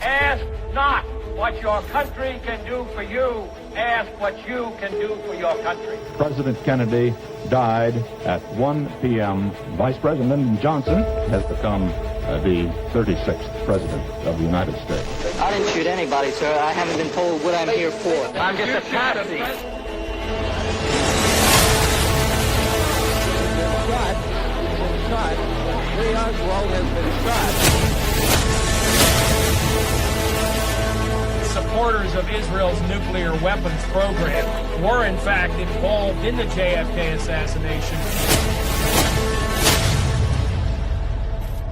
Ask not what your country can do for you. Ask what you can do for your country. President Kennedy died at 1 p.m. Vice President Johnson has become the 36th President of the United States. I didn't shoot anybody, sir. I haven't been told what I'm here for. I'm just a patsy. Lee Oswald has been shot. Supporters of Israel's nuclear weapons program were in fact involved in the JFK assassination.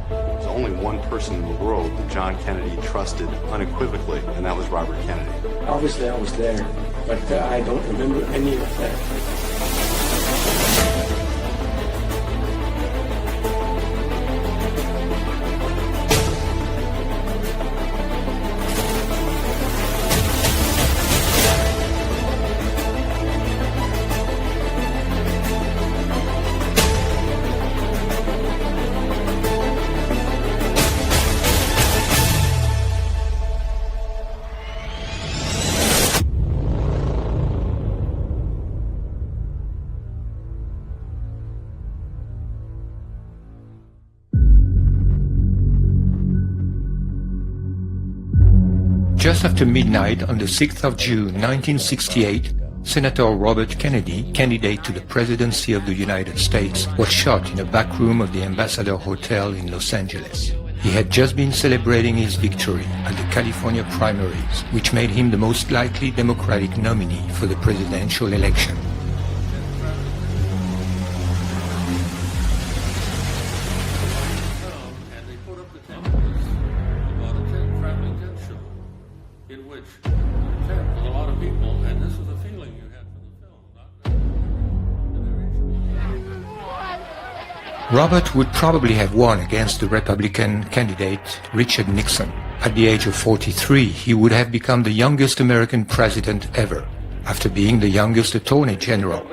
There's only one person in the world that John Kennedy trusted unequivocally, and that was Robert Kennedy. Obviously I was there, but I don't remember any of that. Just after midnight on the 6th of June 1968, Senator Robert Kennedy, candidate to the presidency of the United States, was shot in a back room of the Ambassador Hotel in Los Angeles. He had just been celebrating his victory at the California primaries, which made him the most likely Democratic nominee for the presidential election. Robert would probably have won against the Republican candidate Richard Nixon. At the age of 43, he would have become the youngest American president ever, after being the youngest Attorney General.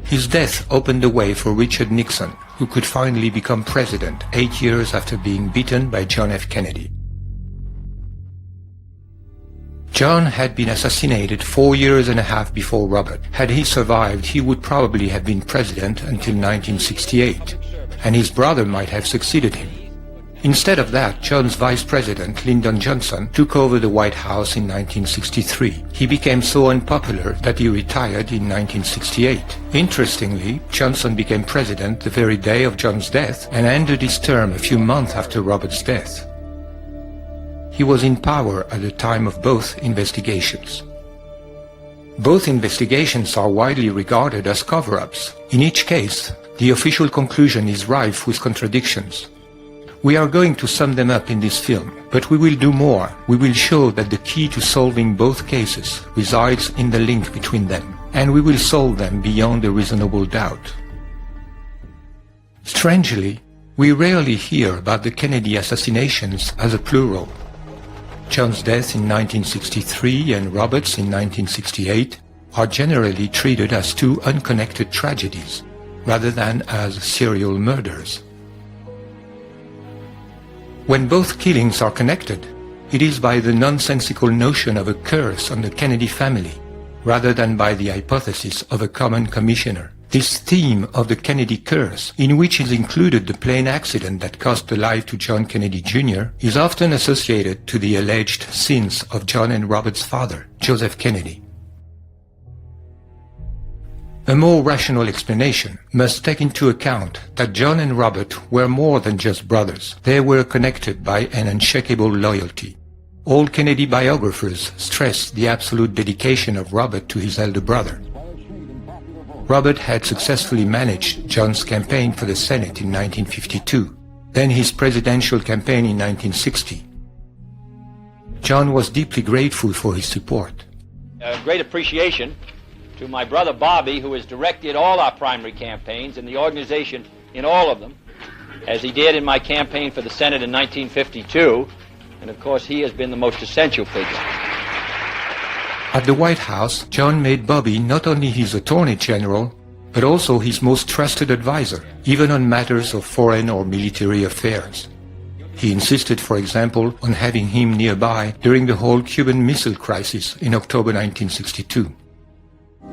His death opened the way for Richard Nixon, who could finally become president 8 years after being beaten by John F. Kennedy. John had been assassinated 4 years and a half before Robert. Had he survived, he would probably have been president until 1968, and his brother might have succeeded him. Instead of that, John's vice president, Lyndon Johnson, took over the White House in 1963. He became so unpopular that he retired in 1968. Interestingly, Johnson became president the very day of John's death and ended his term a few months after Robert's death. He was in power at the time of both investigations. Both investigations are widely regarded as cover-ups. In each case, the official conclusion is rife with contradictions. We are going to sum them up in this film, but we will do more. We will show that the key to solving both cases resides in the link between them, and we will solve them beyond a reasonable doubt. Strangely, we rarely hear about the Kennedy assassinations as a plural. John's death in 1963 and Robert's in 1968 are generally treated as two unconnected tragedies, rather than as serial murders. When both killings are connected, it is by the nonsensical notion of a curse on the Kennedy family, rather than by the hypothesis of a common commissioner. This theme of the Kennedy curse, in which is included the plane accident that cost the life to John Kennedy Jr., is often associated to the alleged sins of John and Robert's father, Joseph Kennedy. A more rational explanation must take into account that John and Robert were more than just brothers. They were connected by an unshakable loyalty. All Kennedy biographers stress the absolute dedication of Robert to his elder brother. Robert had successfully managed John's campaign for the Senate in 1952, then his presidential campaign in 1960. John was deeply grateful for his support. Great appreciation to my brother Bobby, who has directed all our primary campaigns and the organization in all of them, as he did in my campaign for the Senate in 1952, and of course he has been the most essential figure. At the White House, John made Bobby not only his Attorney General, but also his most trusted advisor, even on matters of foreign or military affairs. He insisted, for example, on having him nearby during the whole Cuban Missile Crisis in October 1962.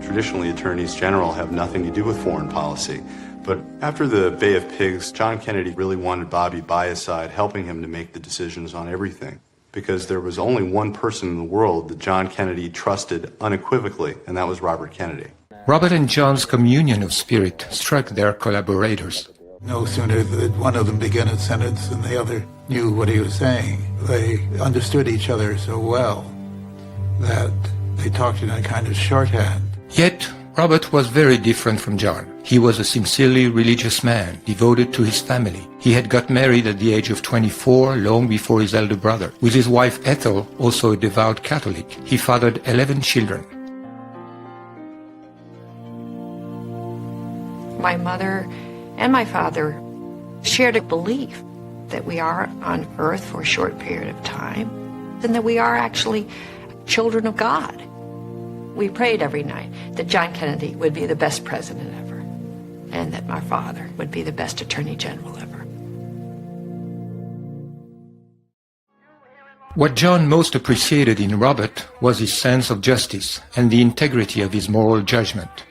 Traditionally, attorneys general have nothing to do with foreign policy. But after the Bay of Pigs, John Kennedy really wanted Bobby by his side, helping him to make the decisions on everything. Because there was only one person in the world that John Kennedy trusted unequivocally, and that was Robert Kennedy. Robert and John's communion of spirit struck their collaborators. No sooner did one of them begin a sentence than the other knew what he was saying. They understood each other so well that they talked in a kind of shorthand. Yet, Robert was very different from John. He was a sincerely religious man, devoted to his family. He had got married at the age of 24, long before his elder brother. With his wife Ethel, also a devout Catholic, he fathered 11 children. My mother and my father shared a belief that we are on earth for a short period of time, and that we are actually children of God. We prayed every night that John Kennedy would be the best president ever, and that my father would be the best attorney general ever. What John most appreciated in Robert was his sense of justice and the integrity of his moral judgment.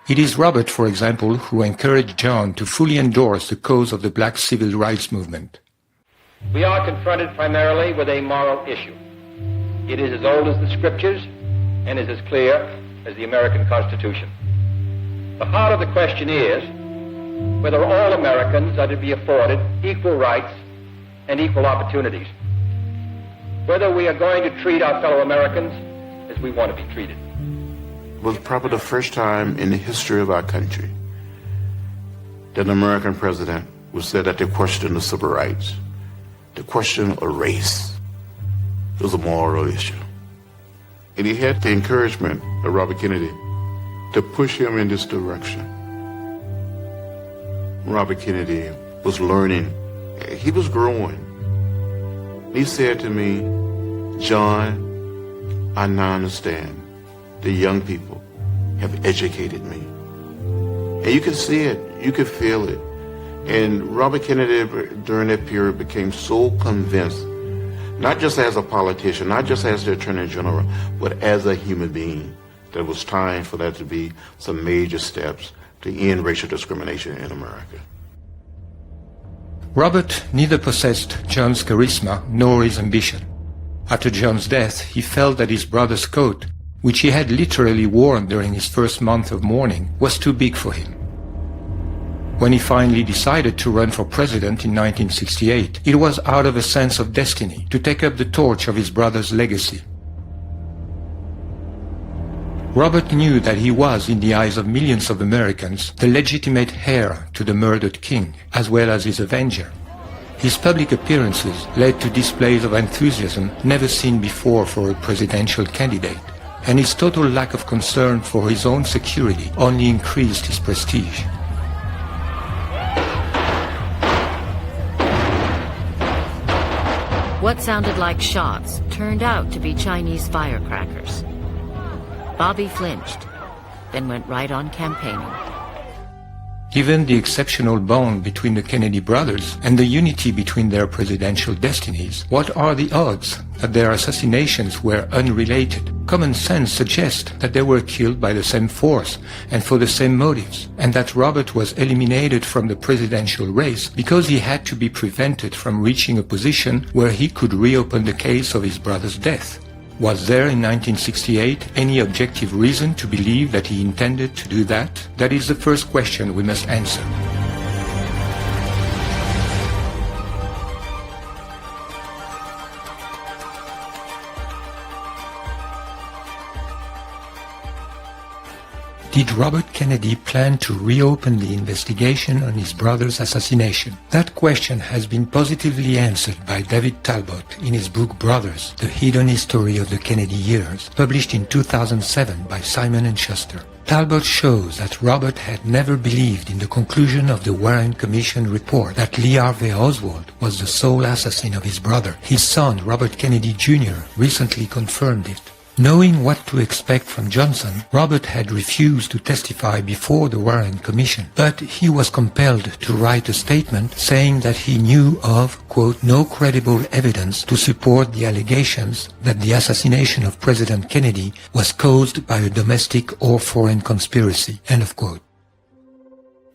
It is Robert, for example, who encouraged John to fully endorse the cause of the black civil rights movement. We are confronted primarily with a moral issue. It is as old as the scriptures and is as clear as the American Constitution. The heart of the question is whether all Americans are to be afforded equal rights and equal opportunities. Whether we are going to treat our fellow Americans as we want to be treated. It was probably the first time in the history of our country that an American president would say that the question of civil rights, the question of race, was a moral issue. And he had the encouragement of Robert Kennedy to push him in this direction. Robert Kennedy was learning. He was growing. He said to me, "John, I now understand. The young people have educated me." And you could see it, you could feel it. And Robert Kennedy, during that period, became so convinced, not just as a politician, not just as the Attorney General, but as a human being, that it was time for there to be some major steps to end racial discrimination in America. Robert neither possessed John's charisma nor his ambition. After John's death, he felt that his brother's coat, which he had literally worn during his first month of mourning, was too big for him. When he finally decided to run for president in 1968, it was out of a sense of destiny to take up the torch of his brother's legacy. Robert knew that he was, in the eyes of millions of Americans, the legitimate heir to the murdered king, as well as his avenger. His public appearances led to displays of enthusiasm never seen before for a presidential candidate, and his total lack of concern for his own security only increased his prestige. What sounded like shots turned out to be Chinese firecrackers. Bobby flinched, then went right on campaigning. Given the exceptional bond between the Kennedy brothers and the unity between their presidential destinies, what are the odds that their assassinations were unrelated? Common sense suggests that they were killed by the same force and for the same motives, and that Robert was eliminated from the presidential race because he had to be prevented from reaching a position where he could reopen the case of his brother's death. Was there in 1968 any objective reason to believe that he intended to do that? That is the first question we must answer. Did Robert Kennedy plan to reopen the investigation on his brother's assassination? That question has been positively answered by David Talbot in his book Brothers, The Hidden History of the Kennedy Years, published in 2007 by Simon & Schuster. Talbot shows that Robert had never believed in the conclusion of the Warren Commission report that Lee Harvey Oswald was the sole assassin of his brother. His son, Robert Kennedy Jr., recently confirmed it. Knowing what to expect from Johnson, Robert had refused to testify before the Warren Commission, but he was compelled to write a statement saying that he knew of, quote, no credible evidence to support the allegations that the assassination of President Kennedy was caused by a domestic or foreign conspiracy, end of quote.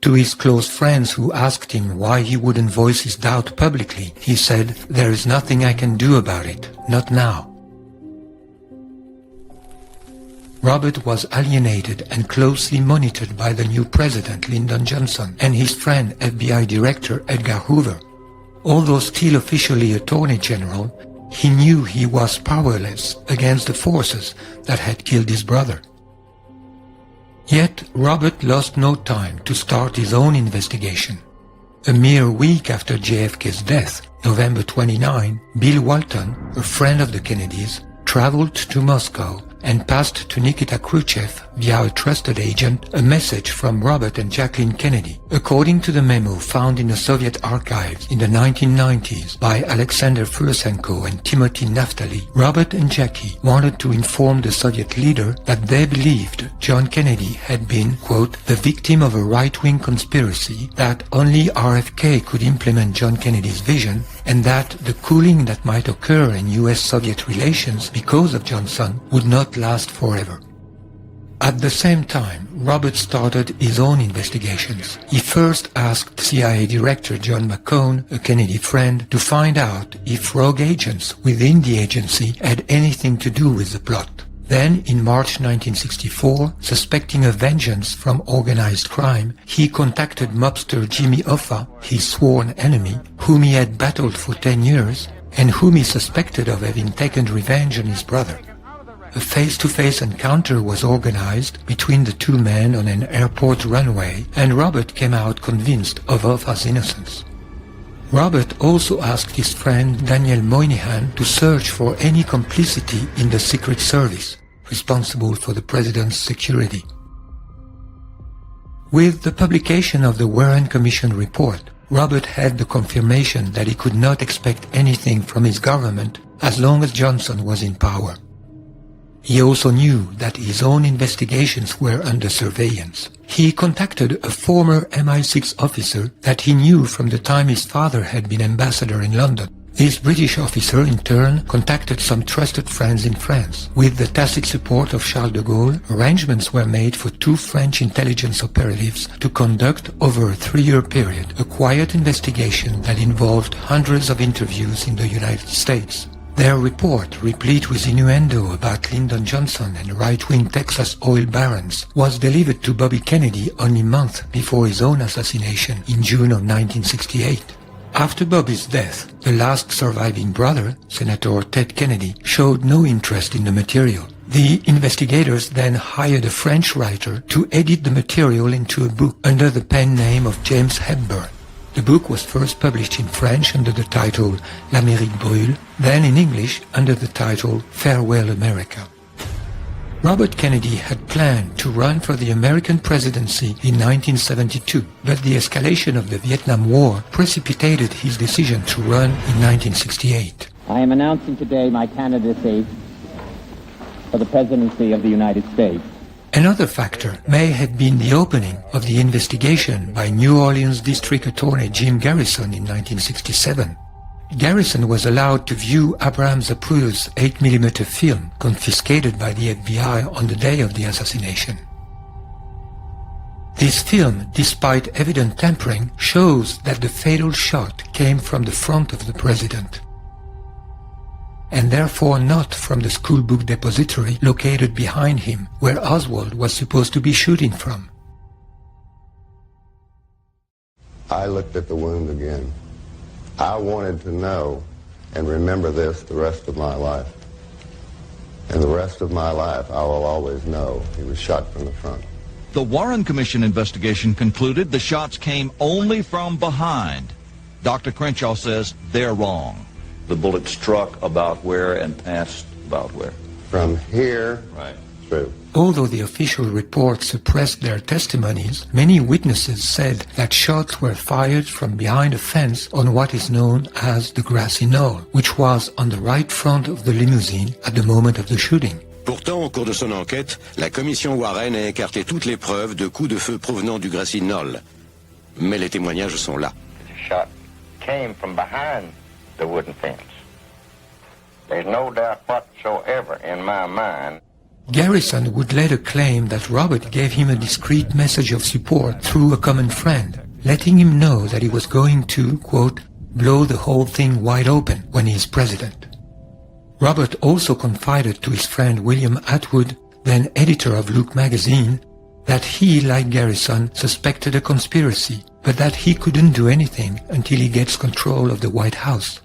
To his close friends who asked him why he wouldn't voice his doubt publicly, he said, "There is nothing I can do about it, not now." Robert was alienated and closely monitored by the new president, Lyndon Johnson, and his friend FBI Director Edgar Hoover. Although still officially Attorney General, he knew he was powerless against the forces that had killed his brother. Yet Robert lost no time to start his own investigation. A mere week after JFK's death, November 29, Bill Walton, a friend of the Kennedys, traveled to Moscow and passed to Nikita Khrushchev via a trusted agent a message from Robert and Jacqueline Kennedy. According to the memo found in the Soviet archives in the 1990s by Alexander Fursenko and Timothy Naftali, Robert and Jackie wanted to inform the Soviet leader that they believed John Kennedy had been, quote, the victim of a right-wing conspiracy, that only RFK could implement John Kennedy's vision, and that the cooling that might occur in US-Soviet relations because of Johnson would not last forever. At the same time, Robert started his own investigations. He first asked CIA Director John McCone, a Kennedy friend, to find out if rogue agents within the agency had anything to do with the plot. Then, in March 1964, suspecting a vengeance from organized crime, he contacted mobster Jimmy Hoffa, his sworn enemy, whom he had battled for 10 years, and whom he suspected of having taken revenge on his brother. A face-to-face encounter was organized between the two men on an airport runway, and Robert came out convinced of Hoffa's innocence. Robert also asked his friend Daniel Moynihan to search for any complicity in the Secret Service, responsible for the president's security. With the publication of the Warren Commission report, Robert had the confirmation that he could not expect anything from his government as long as Johnson was in power. He also knew that his own investigations were under surveillance. He contacted a former MI6 officer that he knew from the time his father had been ambassador in London. This British officer, in turn, contacted some trusted friends in France. With the tacit support of Charles de Gaulle, arrangements were made for 2 French intelligence operatives to conduct, over a 3-year period, a quiet investigation that involved hundreds of interviews in the United States. Their report, replete with innuendo about Lyndon Johnson and right-wing Texas oil barons, was delivered to Bobby Kennedy only a month before his own assassination in June of 1968. After Bobby's death, the last surviving brother, Senator Ted Kennedy, showed no interest in the material. The investigators then hired a French writer to edit the material into a book under the pen name of James Hepburn. The book was first published in French under the title L'Amérique brûle, then in English under the title Farewell America. Robert Kennedy had planned to run for the American presidency in 1972, but the escalation of the Vietnam War precipitated his decision to run in 1968. I am announcing today my candidacy for the presidency of the United States. Another factor may have been the opening of the investigation by New Orleans District Attorney Jim Garrison in 1967. Garrison was allowed to view Abraham Zapruder's 8mm film confiscated by the FBI on the day of the assassination. This film, despite evident tampering, shows that the fatal shot came from the front of the president, and therefore not from the schoolbook depository located behind him, where Oswald was supposed to be shooting from. I looked at the wound again. I wanted to know and remember this the rest of my life. And the rest of my life, I will always know he was shot from the front. The Warren Commission investigation concluded the shots came only from behind. Dr. Crenshaw says they're wrong. The bullet struck about where and passed about where? From here, right, through. Although the official report suppressed their testimonies, many witnesses said that shots were fired from behind a fence on what is known as the grassy knoll, which was on the right front of the limousine at the moment of the shooting. Pourtant, au cours de son enquête, la commission Warren a écarté toutes les preuves de coups de feu provenant du Grassy Knoll. Mais les témoignages sont là. The shot came from behind the wooden fence. There's no doubt whatsoever in my mind. Garrison would later claim that Robert gave him a discreet message of support through a common friend, letting him know that he was going to, quote, blow the whole thing wide open when he is president. Robert also confided to his friend William Atwood, then editor of Look magazine, that he, like Garrison, suspected a conspiracy, but that he couldn't do anything until he gets control of the White House.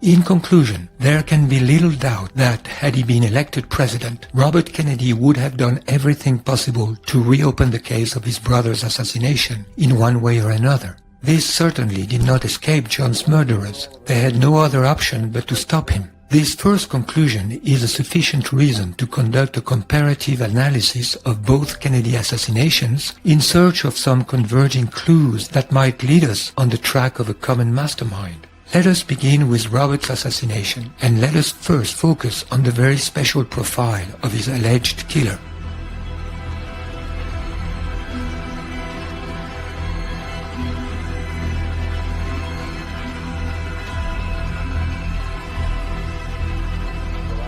In conclusion, there can be little doubt that, had he been elected president, Robert Kennedy would have done everything possible to reopen the case of his brother's assassination in one way or another. This certainly did not escape John's murderers. They had no other option but to stop him. This first conclusion is a sufficient reason to conduct a comparative analysis of both Kennedy assassinations in search of some converging clues that might lead us on the track of a common mastermind. Let us begin with Robert's assassination, and let us first focus on the very special profile of his alleged killer.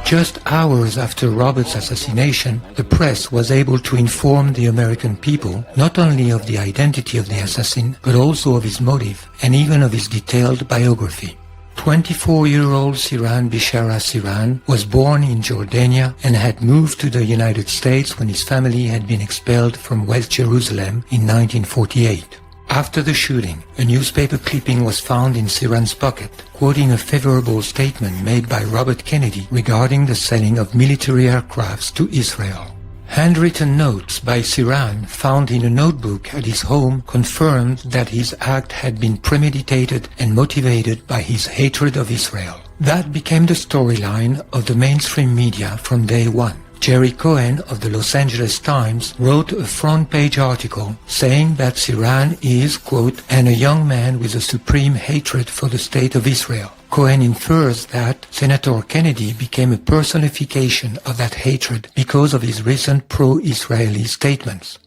Just hours after Robert's assassination, the press was able to inform the American people not only of the identity of the assassin, but also of his motive and even of his detailed biography. 24-year-old Sirhan Bishara Sirhan was born in Jordania and had moved to the United States when his family had been expelled from West Jerusalem in 1948. After the shooting, a newspaper clipping was found in Sirhan's pocket, quoting a favorable statement made by Robert Kennedy regarding the selling of military aircrafts to Israel. Handwritten notes by Sirhan found in a notebook at his home confirmed that his act had been premeditated and motivated by his hatred of Israel. That became the storyline of the mainstream media from day one. Jerry Cohen of the Los Angeles Times wrote a front-page article saying that Sirhan is, quote, and a young man with a supreme hatred for the state of Israel. Cohen infers that Senator Kennedy became a personification of that hatred because of his recent pro-Israeli statements.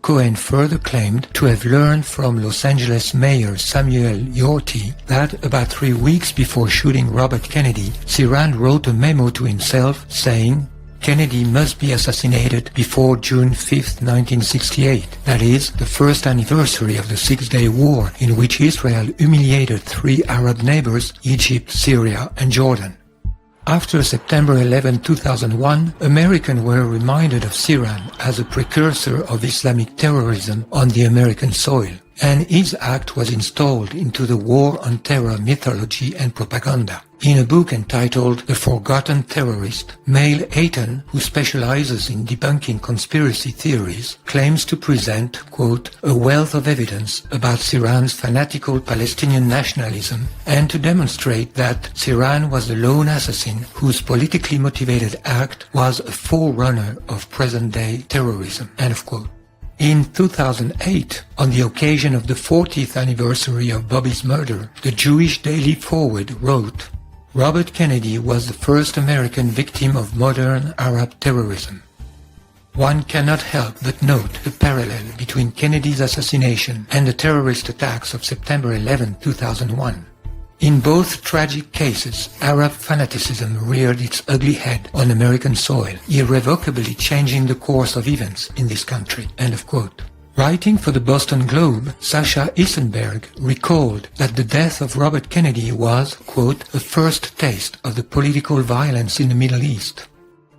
Cohen further claimed to have learned from Los Angeles Mayor Samuel Yorty that about 3 weeks before shooting Robert Kennedy, Sirhan wrote a memo to himself saying, Kennedy must be assassinated before June 5, 1968, that is, the first anniversary of the Six-Day War in which Israel humiliated 3 Arab neighbors, Egypt, Syria and Jordan. After September 11, 2001, Americans were reminded of Sirhan as a precursor of Islamic terrorism on the American soil, and his act was installed into the War on Terror mythology and propaganda. In a book entitled The Forgotten Terrorist, Mail Ayton, who specializes in debunking conspiracy theories, claims to present, quote, a wealth of evidence about Sirhan's fanatical Palestinian nationalism and to demonstrate that Sirhan was the lone assassin whose politically motivated act was a forerunner of present-day terrorism, end of quote. In 2008, on the occasion of the 40th anniversary of Bobby's murder, the Jewish Daily Forward wrote, Robert Kennedy was the first American victim of modern Arab terrorism. One cannot help but note the parallel between Kennedy's assassination and the terrorist attacks of September 11, 2001. In both tragic cases, Arab fanaticism reared its ugly head on American soil, irrevocably changing the course of events in this country. End of quote. Writing for the Boston Globe, Sasha Isenberg recalled that the death of Robert Kennedy was, quote, a first taste of the political violence in the Middle East.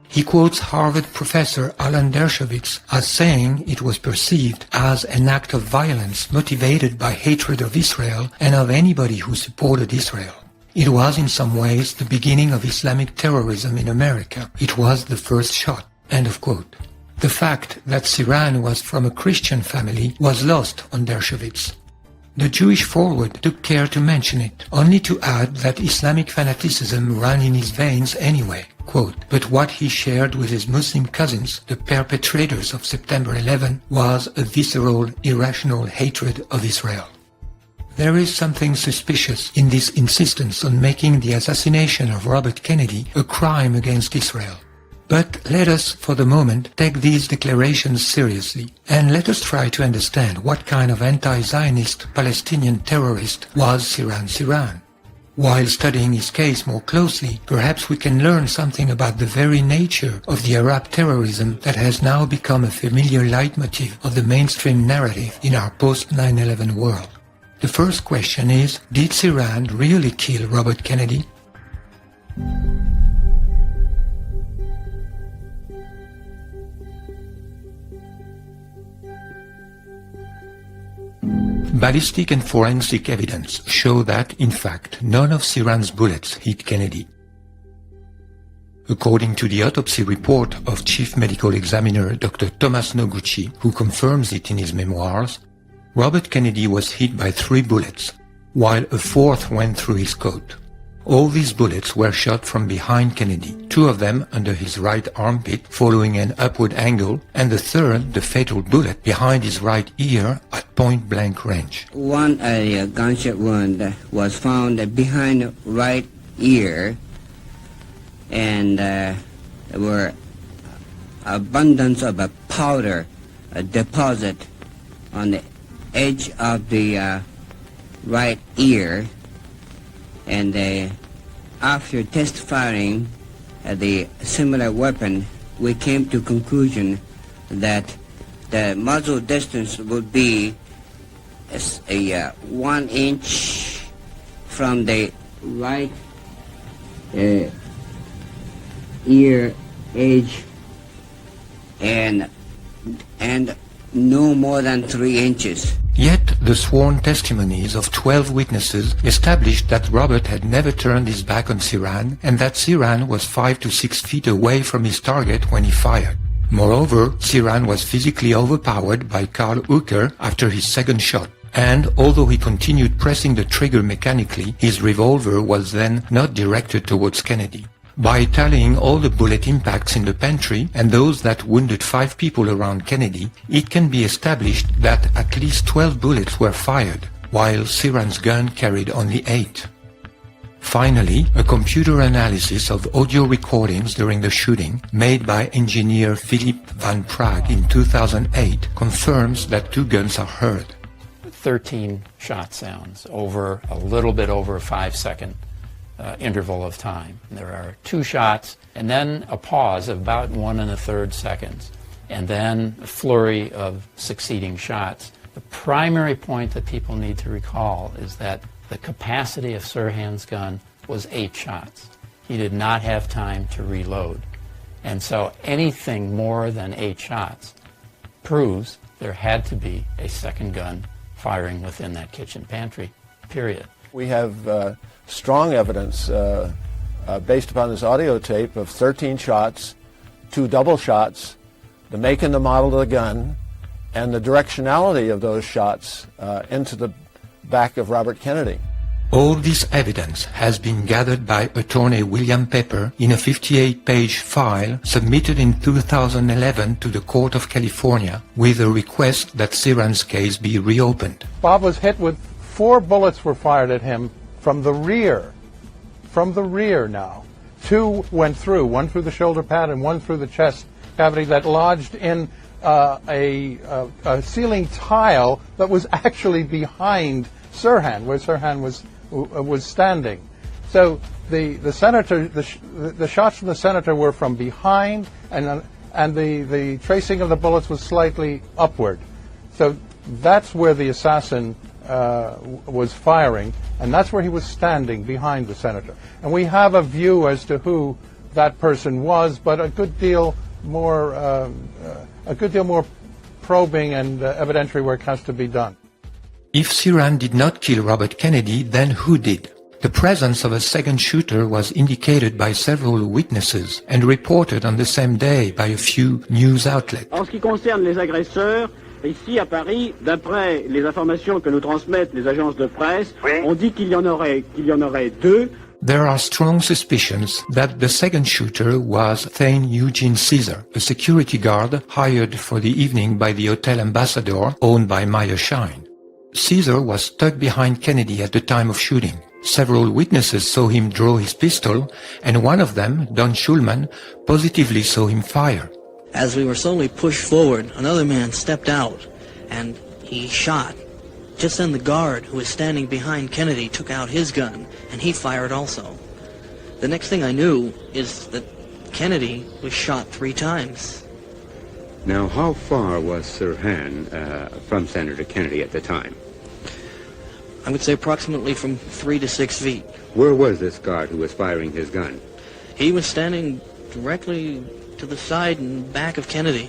He quotes Harvard professor Alan Dershowitz as saying it was perceived as an act of violence motivated by hatred of Israel and of anybody who supported Israel. It was in some ways the beginning of Islamic terrorism in America. It was the first shot. End of quote. The fact that Sirhan was from a Christian family was lost on Dershowitz. The Jewish Forward took care to mention it, only to add that Islamic fanaticism ran in his veins anyway. Quote, but what he shared with his Muslim cousins, the perpetrators of September 11, was a visceral, irrational hatred of Israel. There is something suspicious in this insistence on making the assassination of Robert Kennedy a crime against Israel. But let us, for the moment, take these declarations seriously, and let us try to understand what kind of anti-Zionist Palestinian terrorist was Sirhan Sirhan. While studying his case more closely, perhaps we can learn something about the very nature of the Arab terrorism that has now become a familiar leitmotif of the mainstream narrative in our post-9/11 world. The first question is, did Sirhan really kill Robert Kennedy? Ballistic and forensic evidence show that, in fact, none of Sirhan's bullets hit Kennedy. According to the autopsy report of Chief Medical Examiner Dr. Thomas Noguchi, who confirms it in his memoirs, Robert Kennedy was hit by 3 bullets, while a 4th went through his coat. All these bullets were shot from behind Kennedy, 2 of them under his right armpit following an upward angle, and the 3rd, the fatal bullet, behind his right ear at point-blank range. One gunshot wound was found behind right ear, and there were abundance of a powder deposit on the edge of the right ear. And after test firing the similar weapon, we came to conclusion that the muzzle distance would be a 1 inch from the right ear edge and no more than 3 inches. Yet the sworn testimonies of 12 witnesses established that Robert had never turned his back on Sirhan and that Sirhan was 5 to 6 feet away from his target when he fired. Moreover, Sirhan was physically overpowered by Karl Uecker after his second shot, and although he continued pressing the trigger mechanically, his revolver was then not directed towards Kennedy. By tallying all the bullet impacts in the pantry and those that wounded 5 people around Kennedy, it can be established that at least 12 bullets were fired, while Sirhan's gun carried only 8. Finally, a computer analysis of audio recordings during the shooting, made by engineer Philip Van Praag in 2008, confirms that 2 guns are heard. 13 shot sounds over a little bit over a 5-second interval of time. There are 2 shots and then a pause of about 1 1/3 seconds, and then a flurry of succeeding shots. The primary point that people need to recall is that the capacity of Sirhan's gun was 8 shots. He did not have time to reload. And so anything more than 8 shots proves there had to be a second gun firing within that kitchen pantry, period. We have strong evidence based upon this audio tape of 13 shots, 2 double shots, the make and the model of the gun, and the directionality of those shots into the back of Robert Kennedy. All this evidence has been gathered by attorney William Pepper in a 58-page file submitted in 2011 to the Court of California with a request that Sirhan's case be reopened. Bob was hit with 4 bullets were fired at him from the rear. From the rear now. 2 went through, 1 through the shoulder pad and 1 through the chest cavity that lodged in a ceiling tile that was actually behind Sirhan, where Sirhan was standing. So the senator, the shots from the senator were from behind, and the tracing of the bullets was slightly upward. So that's where the assassin was firing, and that's where he was standing behind the senator. And we have a view as to who that person was, but a good deal more probing and evidentiary work has to be done. If Sirhan did not kill Robert Kennedy, then who did? The presence of a second shooter was indicated by several witnesses and reported on the same day by a few news outlets. En ce qui concerne les agresseurs, ici à Paris, d'après les informations que nous transmettent les agences de presse, on dit qu'il y en aurait 2. There are strong suspicions that the second shooter was Thane Eugene Caesar, a security guard hired for the evening by the Hotel Ambassador owned by Meyer Schein. Caesar was stuck behind Kennedy at the time of shooting. Several witnesses saw him draw his pistol, and one of them, Don Schulman, positively saw him fire. As we were slowly pushed forward, another man stepped out, and he shot. Just then the guard, who was standing behind Kennedy, took out his gun, and he fired also. The next thing I knew is that Kennedy was shot 3 times. Now, how far was Sirhan from Senator Kennedy at the time? I would say approximately from 3 to 6 feet. Where was this guard who was firing his gun? He was standing directly to the side and back of Kennedy.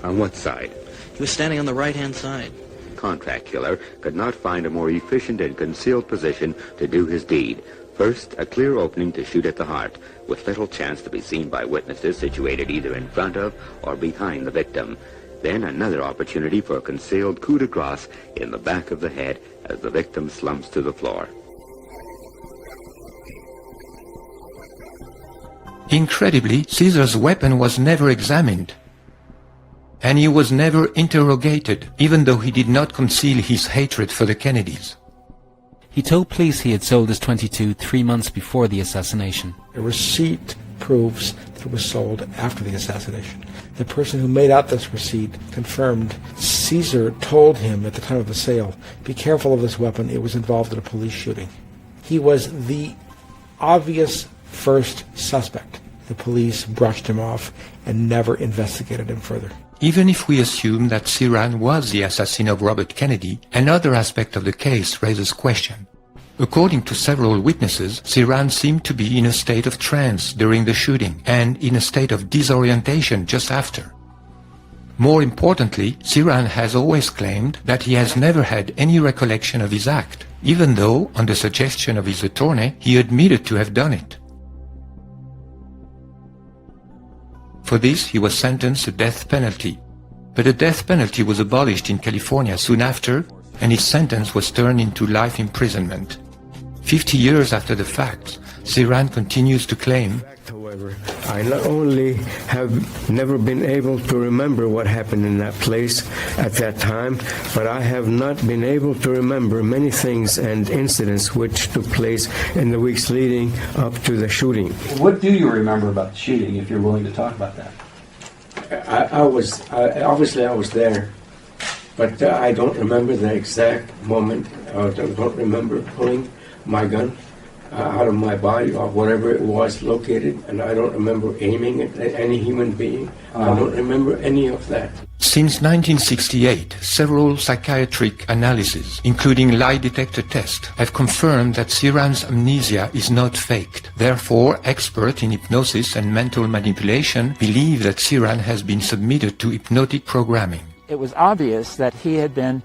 On what side? He was standing on the right-hand side. Contract killer could not find a more efficient and concealed position to do his deed. First, a clear opening to shoot at the heart, with little chance to be seen by witnesses situated either in front of or behind the victim. Then another opportunity for a concealed coup de grace in the back of the head as the victim slumps to the floor. Incredibly, Caesar's weapon was never examined, and he was never interrogated, even though he did not conceal his hatred for the Kennedys. He told police he had sold his .22 3 months before the assassination. The receipt proves that it was sold after the assassination. The person who made out this receipt confirmed Caesar told him at the time of the sale, "Be careful of this weapon, it was involved in a police shooting." He was the obvious first suspect. The police brushed him off and never investigated him further. Even if we assume that Sirhan was the assassin of Robert Kennedy, another aspect of the case raises question. According to several witnesses, Sirhan seemed to be in a state of trance during the shooting and in a state of disorientation just after. More importantly, Sirhan has always claimed that he has never had any recollection of his act, even though, on the suggestion of his attorney, he admitted to have done it. For this, he was sentenced to death penalty. But the death penalty was abolished in California soon after, and his sentence was turned into life imprisonment. 50 years after the fact, Sirhan continues to claim, However, I not only have never been able to remember what happened in that place at that time, but I have not been able to remember many things and incidents which took place in the weeks leading up to the shooting. What do you remember about the shooting, if you're willing to talk about that? I was there, but I don't remember the exact moment. I don't remember pulling my gun out of my body or whatever it was located, and I don't remember aiming at any human being. I don't remember any of that. Since 1968, several psychiatric analyses, including lie detector tests, have confirmed that Sirhan's amnesia is not faked. Therefore, experts in hypnosis and mental manipulation believe that Sirhan has been submitted to hypnotic programming. It was obvious that he had been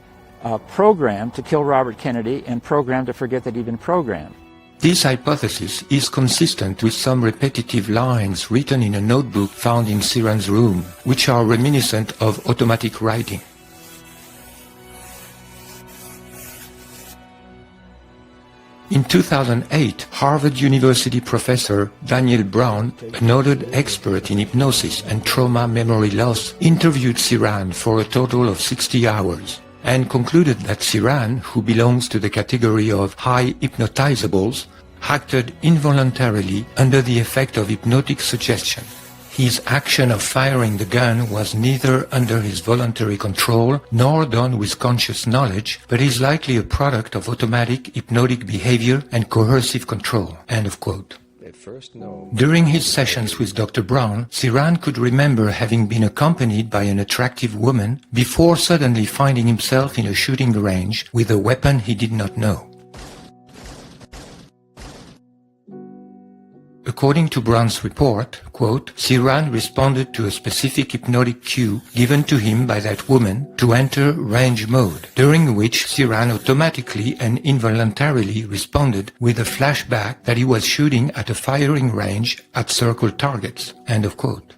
programmed to kill Robert Kennedy and programmed to forget that he'd been programmed. This hypothesis is consistent with some repetitive lines written in a notebook found in Sirhan's room, which are reminiscent of automatic writing. In 2008, Harvard University professor Daniel Brown, a noted expert in hypnosis and trauma memory loss, interviewed Sirhan for a total of 60 hours. And concluded that Sirhan, who belongs to the category of high hypnotizables, acted involuntarily under the effect of hypnotic suggestion. His action of firing the gun was neither under his voluntary control nor done with conscious knowledge, but is likely a product of automatic hypnotic behavior and coercive control." End of quote. During his sessions with Dr. Brown, Sirhan could remember having been accompanied by an attractive woman before suddenly finding himself in a shooting range with a weapon he did not know. According to Brown's report, quote, Sirhan responded to a specific hypnotic cue given to him by that woman to enter range mode, during which Sirhan automatically and involuntarily responded with a flashback that he was shooting at a firing range at circled targets. End of quote.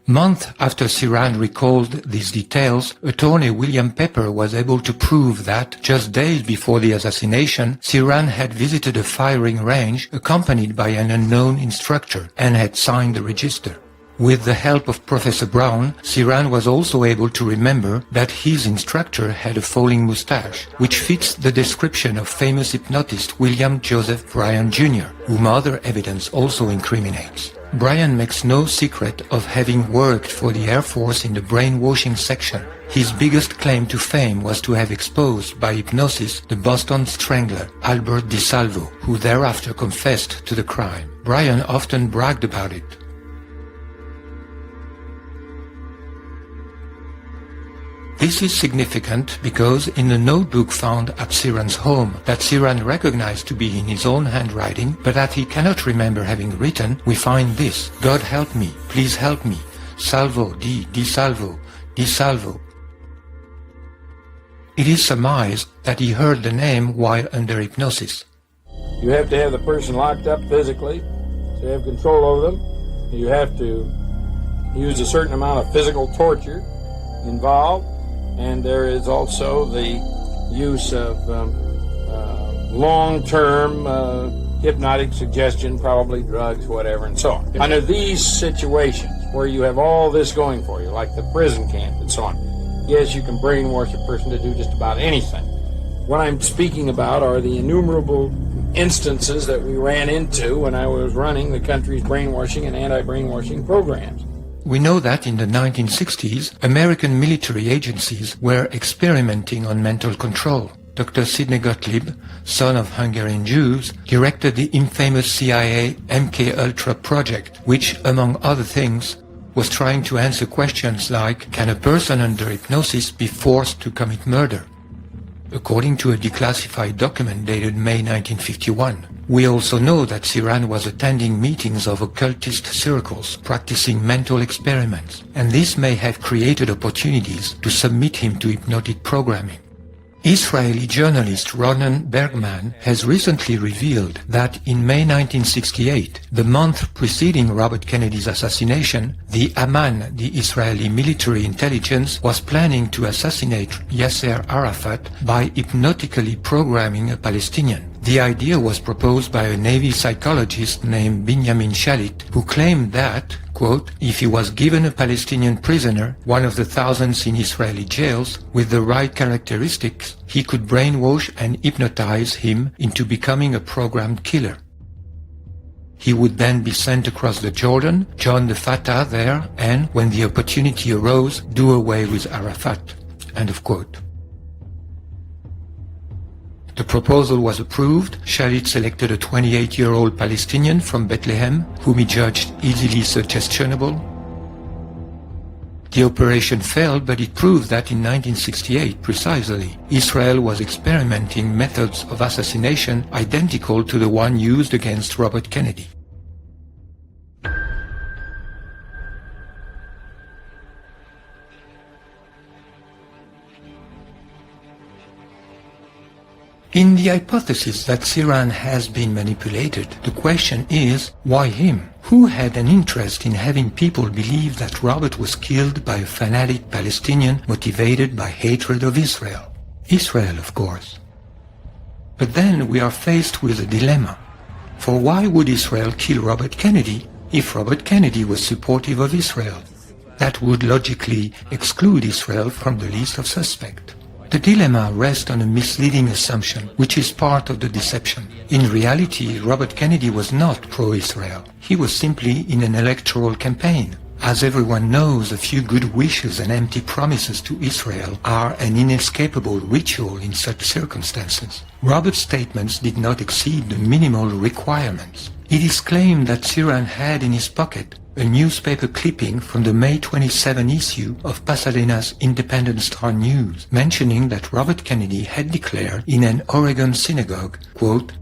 Months after Sirhan recalled these details, attorney William Pepper was able to prove that, just days before the assassination, Sirhan had visited a firing range accompanied by an unknown instructor and had signed the register. With the help of Professor Brown, Siran was also able to remember that his instructor had a falling mustache, which fits the description of famous hypnotist William Joseph Bryan Jr., whom other evidence also incriminates. Bryan makes no secret of having worked for the Air Force in the brainwashing section. His biggest claim to fame was to have exposed by hypnosis the Boston Strangler, Albert DeSalvo, who thereafter confessed to the crime. Bryan often bragged about it. This is significant because in the notebook found at Siran's home that Siran recognized to be in his own handwriting, but that he cannot remember having written, we find this: God help me, please help me, Salvo, Di Salvo, Di Salvo. It is surmised that he heard the name while under hypnosis. You have to have the person locked up physically to have control over them. You have to use a certain amount of physical torture involved. And there is also the use of long-term hypnotic suggestion, probably drugs, whatever, and so on. Under these situations where you have all this going for you, like the prison camp and so on, yes, you can brainwash a person to do just about anything. What I'm speaking about are the innumerable instances that we ran into when I was running the country's brainwashing and anti-brainwashing programs. We know that in the 1960s, American military agencies were experimenting on mental control. Dr. Sidney Gottlieb, son of Hungarian Jews, directed the infamous CIA MK-Ultra project, which, among other things, was trying to answer questions like, can a person under hypnosis be forced to commit murder? According to a declassified document dated May 1951. We also know that Siran was attending meetings of occultist circles, practicing mental experiments, and this may have created opportunities to submit him to hypnotic programming. Israeli journalist Ronen Bergman has recently revealed that in May 1968, the month preceding Robert Kennedy's assassination, the Aman, the Israeli military intelligence, was planning to assassinate Yasser Arafat by hypnotically programming a Palestinian. The idea was proposed by a Navy psychologist named Binyamin Shalit, who claimed that, quote, if he was given a Palestinian prisoner, one of the thousands in Israeli jails, with the right characteristics, he could brainwash and hypnotize him into becoming a programmed killer. He would then be sent across the Jordan, join the Fatah there, and, when the opportunity arose, do away with Arafat. End of quote. The proposal was approved. Shalit selected a 28-year-old Palestinian from Bethlehem, whom he judged easily suggestionable. The operation failed, but it proved that in 1968, precisely, Israel was experimenting methods of assassination identical to the one used against Robert Kennedy. In the hypothesis that Siran has been manipulated, the question is, why him? Who had an interest in having people believe that Robert was killed by a fanatic Palestinian motivated by hatred of Israel? Israel, of course. But then we are faced with a dilemma. For why would Israel kill Robert Kennedy if Robert Kennedy was supportive of Israel? That would logically exclude Israel from the list of suspects. The dilemma rests on a misleading assumption, which is part of the deception. In reality, Robert Kennedy was not pro-Israel. He was simply in an electoral campaign. As everyone knows, a few good wishes and empty promises to Israel are an inescapable ritual in such circumstances. Robert's statements did not exceed the minimal requirements. It is claimed that Siran had in his pocket a newspaper clipping from the May 27 issue of Pasadena's Independent Star News, mentioning that Robert Kennedy had declared in an Oregon synagogue, quote,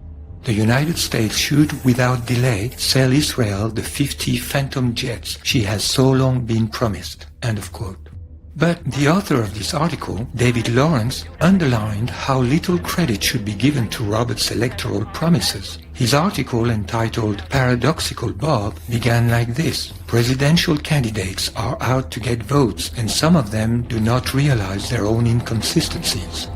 the United States should, without delay, sell Israel the 50 Phantom jets she has so long been promised, end of quote. But the author of this article, David Lawrence, underlined how little credit should be given to Robert's electoral promises. His article, entitled Paradoxical Bob, began like this. Presidential candidates are out to get votes, and some of them do not realize their own inconsistencies.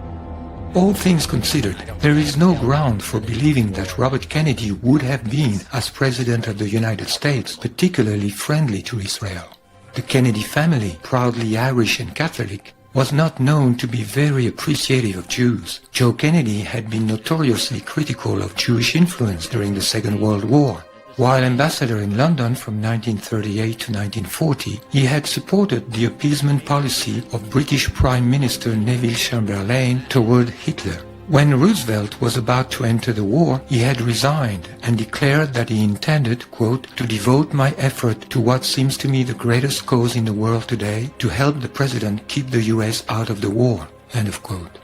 All things considered, there is no ground for believing that Robert Kennedy would have been, as President of the United States, particularly friendly to Israel. The Kennedy family, proudly Irish and Catholic, was not known to be very appreciative of Jews. Joe Kennedy had been notoriously critical of Jewish influence during the Second World War. While ambassador in London from 1938 to 1940, he had supported the appeasement policy of British Prime Minister Neville Chamberlain toward Hitler. When Roosevelt was about to enter the war, he had resigned and declared that he intended, quote, to devote my effort to what seems to me the greatest cause in the world today, to help the President keep the U.S. out of the war, end of quote.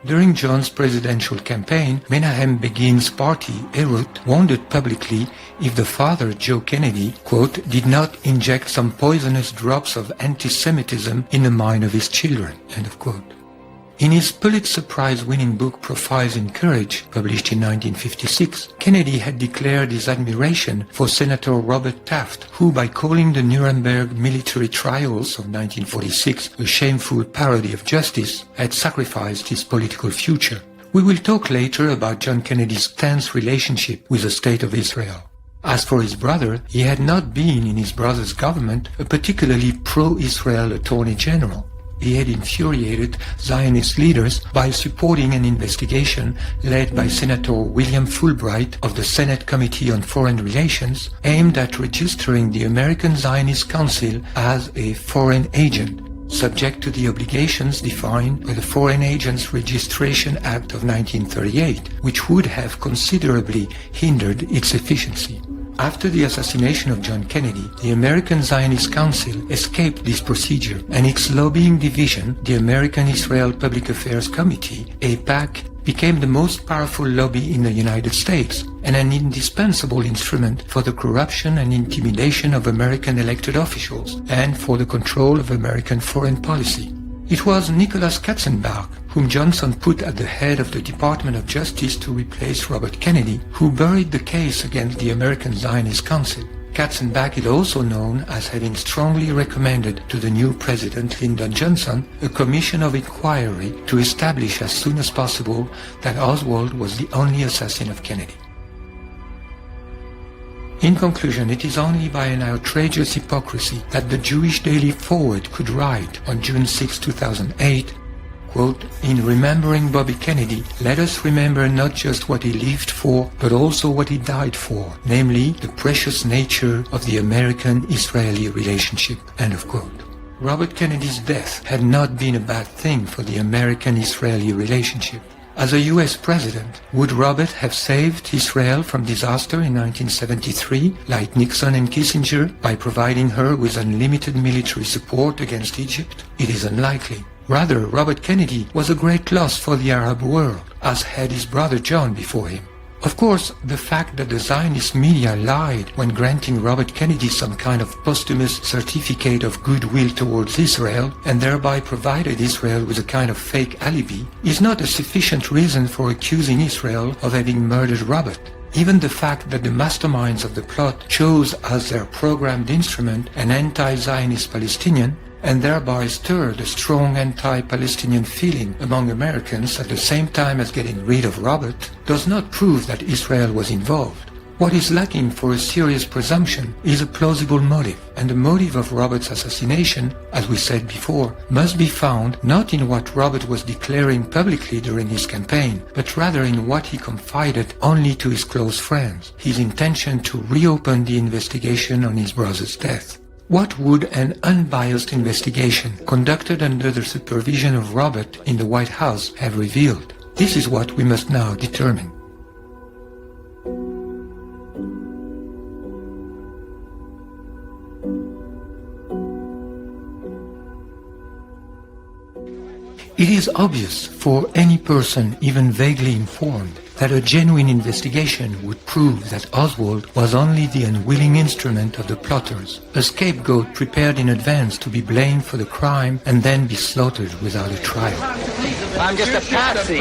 During John's presidential campaign, Menahem Begin's party, Erut, wondered publicly if the father, Joe Kennedy, quote, did not inject some poisonous drops of anti-Semitism in the mind of his children, end of quote. In his Pulitzer Prize-winning book Profiles in Courage, published in 1956, Kennedy had declared his admiration for Senator Robert Taft, who, by calling the Nuremberg military trials of 1946 a shameful parody of justice, had sacrificed his political future. We will talk later about John Kennedy's tense relationship with the State of Israel. As for his brother, he had not been in his brother's government a particularly pro-Israel Attorney General. He had infuriated Zionist leaders by supporting an investigation led by Senator William Fulbright of the Senate Committee on Foreign Relations aimed at registering the American Zionist Council as a foreign agent, subject to the obligations defined by the Foreign Agents Registration Act of 1938, which would have considerably hindered its efficiency. After the assassination of John Kennedy, the American Zionist Council escaped this procedure, and its lobbying division, the American Israel Public Affairs Committee, AIPAC, became the most powerful lobby in the United States and an indispensable instrument for the corruption and intimidation of American elected officials and for the control of American foreign policy. It was Nicholas Katzenbach, whom Johnson put at the head of the Department of Justice to replace Robert Kennedy, who buried the case against the American Zionist Council. Katzenbach is also known as having strongly recommended to the new president Lyndon Johnson a commission of inquiry to establish as soon as possible that Oswald was the only assassin of Kennedy. In conclusion, it is only by an outrageous hypocrisy that the Jewish Daily Forward could write on June 6, 2008, quote, in remembering Bobby Kennedy, let us remember not just what he lived for, but also what he died for, namely the precious nature of the American-Israeli relationship, end of quote. Robert Kennedy's death had not been a bad thing for the American-Israeli relationship. As a U.S. president, would Robert have saved Israel from disaster in 1973, like Nixon and Kissinger, by providing her with unlimited military support against Egypt? It is unlikely. Rather, Robert Kennedy was a great loss for the Arab world, as had his brother John before him. Of course, the fact that the Zionist media lied when granting Robert Kennedy some kind of posthumous certificate of goodwill towards Israel and thereby provided Israel with a kind of fake alibi is not a sufficient reason for accusing Israel of having murdered Robert. Even the fact that the masterminds of the plot chose as their programmed instrument an anti-Zionist Palestinian and thereby stirred a strong anti-Palestinian feeling among Americans at the same time as getting rid of Robert, does not prove that Israel was involved. What is lacking for a serious presumption is a plausible motive, and the motive of Robert's assassination, as we said before, must be found not in what Robert was declaring publicly during his campaign, but rather in what he confided only to his close friends, his intention to reopen the investigation on his brother's death. What would an unbiased investigation conducted under the supervision of Robert in the White House have revealed? This is what we must now determine. It is obvious for any person even vaguely informed that a genuine investigation would prove that Oswald was only the unwilling instrument of the plotters, a scapegoat prepared in advance to be blamed for the crime and then be slaughtered without a trial. I'm just a patsy.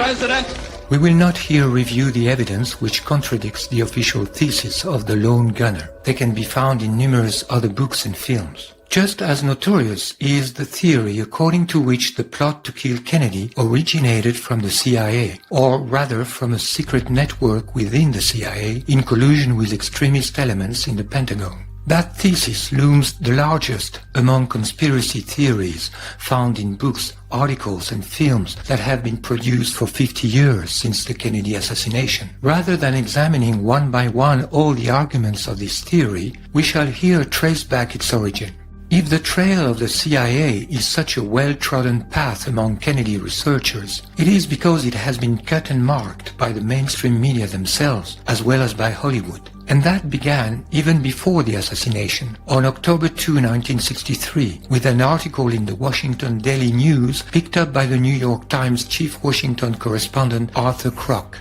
We will not here review the evidence which contradicts the official thesis of the lone gunner. They can be found in numerous other books and films. Just as notorious is the theory according to which the plot to kill Kennedy originated from the CIA, or rather from a secret network within the CIA in collusion with extremist elements in the Pentagon. That thesis looms the largest among conspiracy theories found in books, articles and films that have been produced for 50 years since the Kennedy assassination. Rather than examining one by one all the arguments of this theory, we shall here trace back its origin. If the trail of the CIA is such a well-trodden path among Kennedy researchers, it is because it has been cut and marked by the mainstream media themselves, as well as by Hollywood. And that began even before the assassination, on October 2, 1963, with an article in the Washington Daily News picked up by the New York Times chief Washington correspondent Arthur Kroc.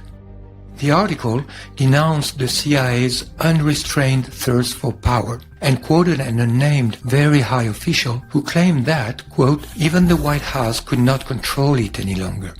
The article denounced the CIA's unrestrained thirst for power and quoted an unnamed very high official who claimed that, quote, even the White House could not control it any longer,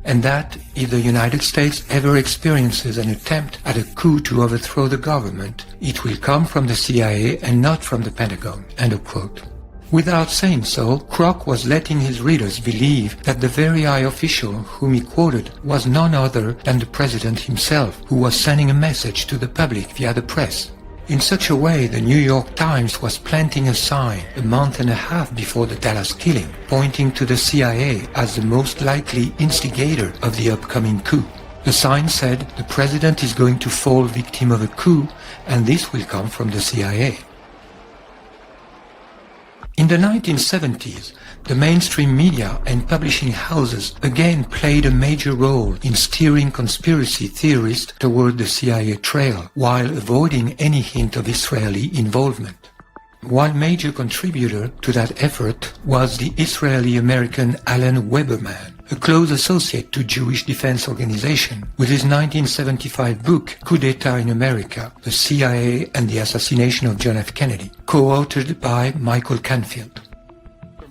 and that if the United States ever experiences an attempt at a coup to overthrow the government, it will come from the CIA and not from the Pentagon, end of quote. Without saying so, Kroc was letting his readers believe that the very high official whom he quoted was none other than the president himself, who was sending a message to the public via the press. In such a way, the New York Times was planting a sign a month and a half before the Dallas killing, pointing to the CIA as the most likely instigator of the upcoming coup. The sign said, "The president is going to fall victim of a coup, and this will come from the CIA." In the 1970s, the mainstream media and publishing houses again played a major role in steering conspiracy theorists toward the CIA trail, while avoiding any hint of Israeli involvement. One major contributor to that effort was the Israeli-American Alan Weberman, a close associate to Jewish Defense Organization, with his 1975 book, Coup d'Etat in America, The CIA and the Assassination of John F. Kennedy, co-authored by Michael Canfield.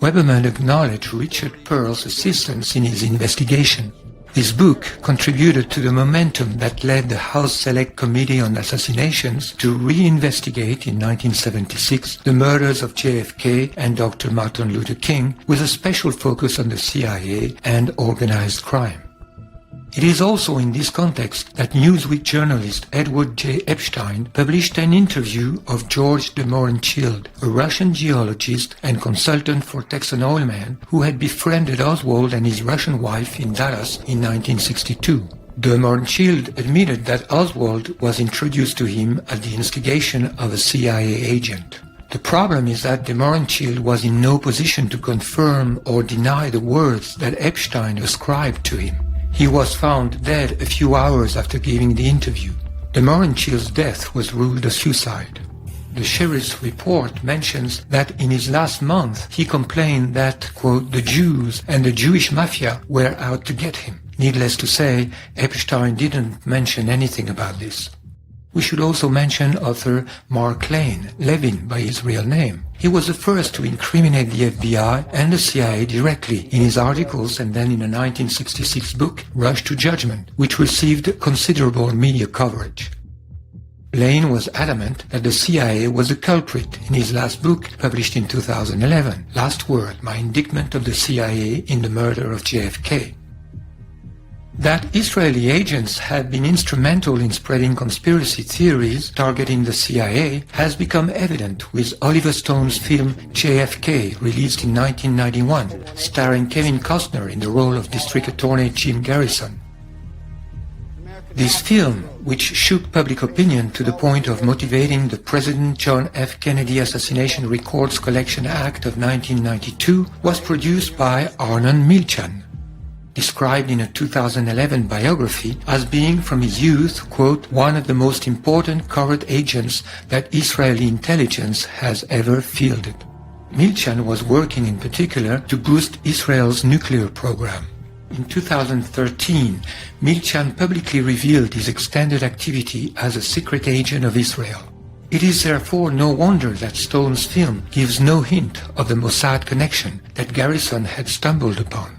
Weberman acknowledged Richard Pearl's assistance in his investigation. His book contributed to the momentum that led the House Select Committee on Assassinations to reinvestigate in 1976 the murders of JFK and Dr. Martin Luther King, with a special focus on the CIA and organized crime. It is also in this context that Newsweek journalist Edward J. Epstein published an interview of George de Mohrenschildt, a Russian geologist and consultant for Texan oilmen who had befriended Oswald and his Russian wife in Dallas in 1962. De Mohrenschildt admitted that Oswald was introduced to him at the instigation of a CIA agent. The problem is that de Mohrenschildt was in no position to confirm or deny the words that Epstein ascribed to him. He was found dead a few hours after giving the interview. De Mohrenschildt's death was ruled a suicide. The sheriff's report mentions that in his last month he complained that, quote, the Jews and the Jewish mafia were out to get him. Needless to say, Epstein didn't mention anything about this. We should also mention author Mark Levin by his real name. He was the first to incriminate the FBI and the CIA directly in his articles and then in a 1966 book, Rush to Judgment, which received considerable media coverage. Lane was adamant that the CIA was the culprit in his last book, published in 2011, Last Word, My Indictment of the CIA in the Murder of JFK. That Israeli agents had been instrumental in spreading conspiracy theories targeting the CIA has become evident with Oliver Stone's film JFK, released in 1991, starring Kevin Costner in the role of District Attorney Jim Garrison. This film, which shook public opinion to the point of motivating the President John F. Kennedy Assassination Records Collection Act of 1992, was produced by Arnon Milchan, described in a 2011 biography as being from his youth, quote, one of the most important covert agents that Israeli intelligence has ever fielded. Milchan was working in particular to boost Israel's nuclear program. In 2013, Milchan publicly revealed his extended activity as a secret agent of Israel. It is therefore no wonder that Stone's film gives no hint of the Mossad connection that Garrison had stumbled upon.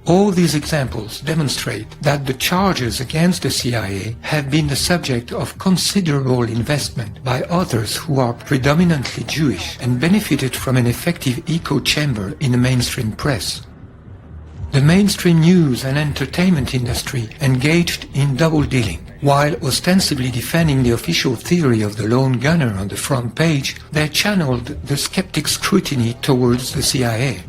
All these examples demonstrate that the charges against the CIA have been the subject of considerable investment by others who are predominantly Jewish and benefited from an effective echo chamber in the mainstream press. The mainstream news and entertainment industry engaged in double-dealing. While ostensibly defending the official theory of the lone gunner on the front page, they channeled the skeptic's scrutiny towards the CIA.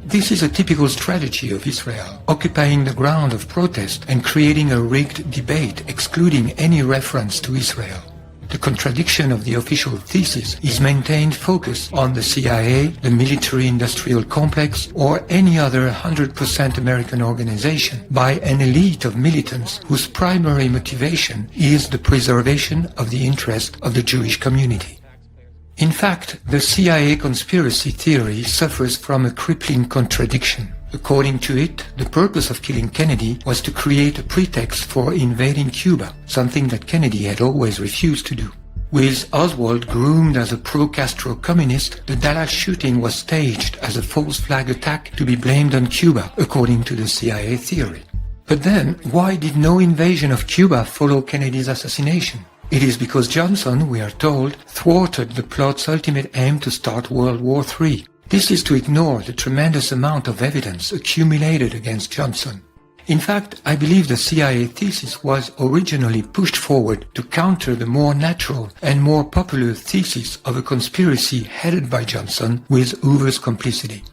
This is a typical strategy of Israel, occupying the ground of protest and creating a rigged debate excluding any reference to Israel. The contradiction of the official thesis is maintained focused on the CIA, the military-industrial complex, or any other 100% American organization by an elite of militants whose primary motivation is the preservation of the interest of the Jewish community. In fact, the CIA conspiracy theory suffers from a crippling contradiction. According to it, the purpose of killing Kennedy was to create a pretext for invading Cuba, something that Kennedy had always refused to do. With Oswald groomed as a pro-Castro communist, the Dallas shooting was staged as a false flag attack to be blamed on Cuba, according to the CIA theory. But then, why did no invasion of Cuba follow Kennedy's assassination? It is because Johnson, we are told, thwarted the plot's ultimate aim to start World War III. This is to ignore the tremendous amount of evidence accumulated against Johnson. In fact, I believe the CIA thesis was originally pushed forward to counter the more natural and more popular thesis of a conspiracy headed by Johnson with Hoover's complicity.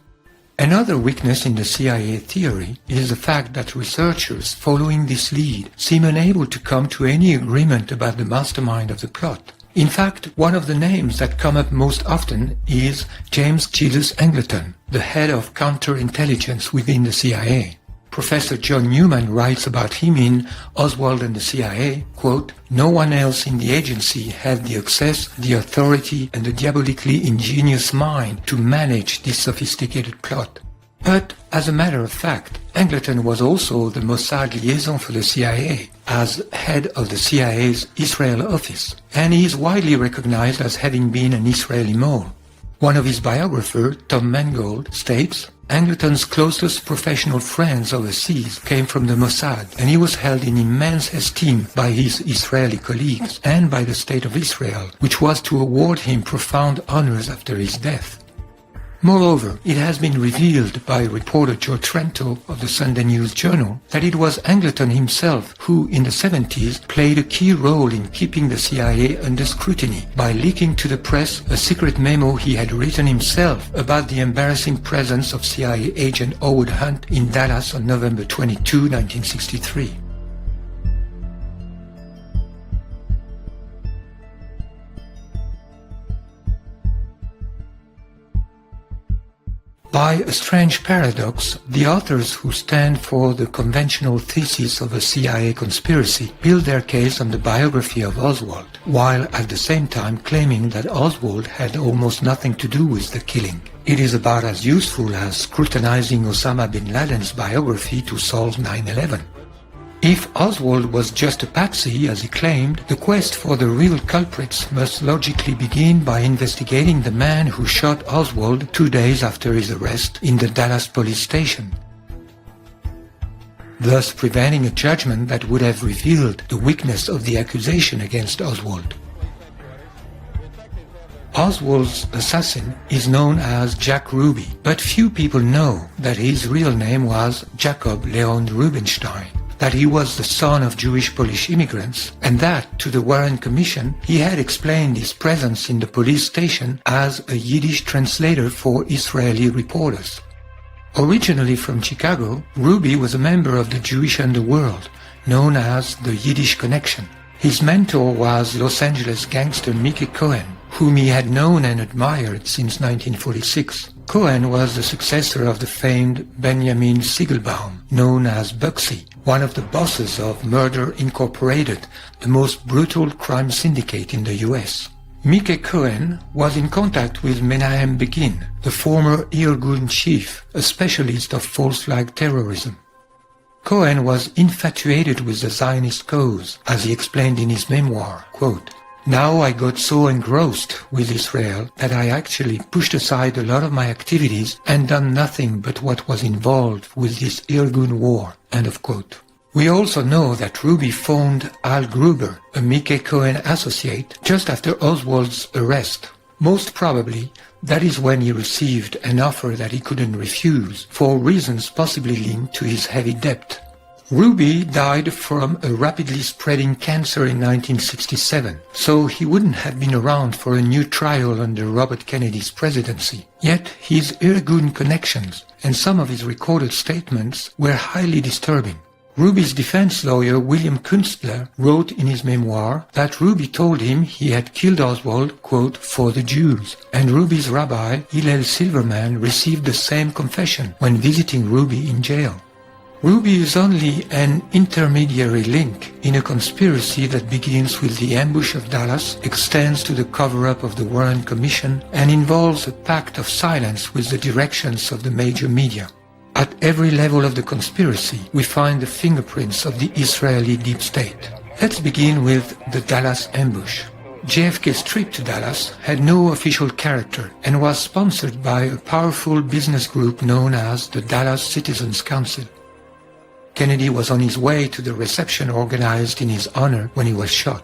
Another weakness in the CIA theory is the fact that researchers following this lead seem unable to come to any agreement about the mastermind of the plot. In fact, one of the names that come up most often is James Jesus Angleton, the head of counterintelligence within the CIA. Professor John Newman writes about him in Oswald and the CIA, quote, "No one else in the agency had the access, the authority, and the diabolically ingenious mind to manage this sophisticated plot." But, as a matter of fact, Angleton was also the Mossad liaison for the CIA, as head of the CIA's Israel office, and he is widely recognized as having been an Israeli mole. One of his biographers, Tom Mangold, states, Angleton's closest professional friends overseas came from the Mossad, and he was held in immense esteem by his Israeli colleagues and by the State of Israel, which was to award him profound honors after his death. Moreover, it has been revealed by reporter Joe Trento of the Sunday News Journal that it was Angleton himself who, in the 70s, played a key role in keeping the CIA under scrutiny by leaking to the press a secret memo he had written himself about the embarrassing presence of CIA agent Howard Hunt in Dallas on November 22, 1963. By a strange paradox, the authors who stand for the conventional thesis of a CIA conspiracy build their case on the biography of Oswald, while at the same time claiming that Oswald had almost nothing to do with the killing. It is about as useful as scrutinizing Osama bin Laden's biography to solve 9/11. If Oswald was just a patsy, as he claimed, the quest for the real culprits must logically begin by investigating the man who shot Oswald 2 days after his arrest in the Dallas police station, thus preventing a judgment that would have revealed the weakness of the accusation against Oswald. Oswald's assassin is known as Jack Ruby, but few people know that his real name was Jacob Leon Rubinstein, that he was the son of Jewish Polish immigrants, and that, to the Warren Commission, he had explained his presence in the police station as a Yiddish translator for Israeli reporters. Originally from Chicago, Ruby was a member of the Jewish underworld, known as the Yiddish Connection. His mentor was Los Angeles gangster Mickey Cohen, whom he had known and admired since 1946. Cohen was the successor of the famed Benjamin Siegelbaum, known as Bugsy, one of the bosses of Murder Incorporated, the most brutal crime syndicate in the US. Mickey Cohen was in contact with Menahem Begin, the former Irgun chief, a specialist of false flag terrorism. Cohen was infatuated with the Zionist cause, as he explained in his memoir, quote, Now I got so engrossed with Israel that I actually pushed aside a lot of my activities and done nothing but what was involved with this Irgun war." End of quote. We also know that Ruby phoned Al Gruber, a Mickey Cohen associate, just after Oswald's arrest. Most probably, that is when he received an offer that he couldn't refuse, for reasons possibly linked to his heavy debt. Ruby died from a rapidly spreading cancer in 1967, so he wouldn't have been around for a new trial under Robert Kennedy's presidency. Yet his Irgun connections and some of his recorded statements were highly disturbing. Ruby's defense lawyer William Kunstler wrote in his memoir that Ruby told him he had killed Oswald, quote, "for the Jews," and Ruby's rabbi Hillel Silverman received the same confession when visiting Ruby in jail. Ruby is only an intermediary link in a conspiracy that begins with the ambush of Dallas, extends to the cover-up of the Warren Commission, and involves a pact of silence with the directions of the major media. At every level of the conspiracy, we find the fingerprints of the Israeli deep state. Let's begin with the Dallas ambush. JFK's trip to Dallas had no official character and was sponsored by a powerful business group known as the Dallas Citizens Council. Kennedy was on his way to the reception organized in his honor when he was shot.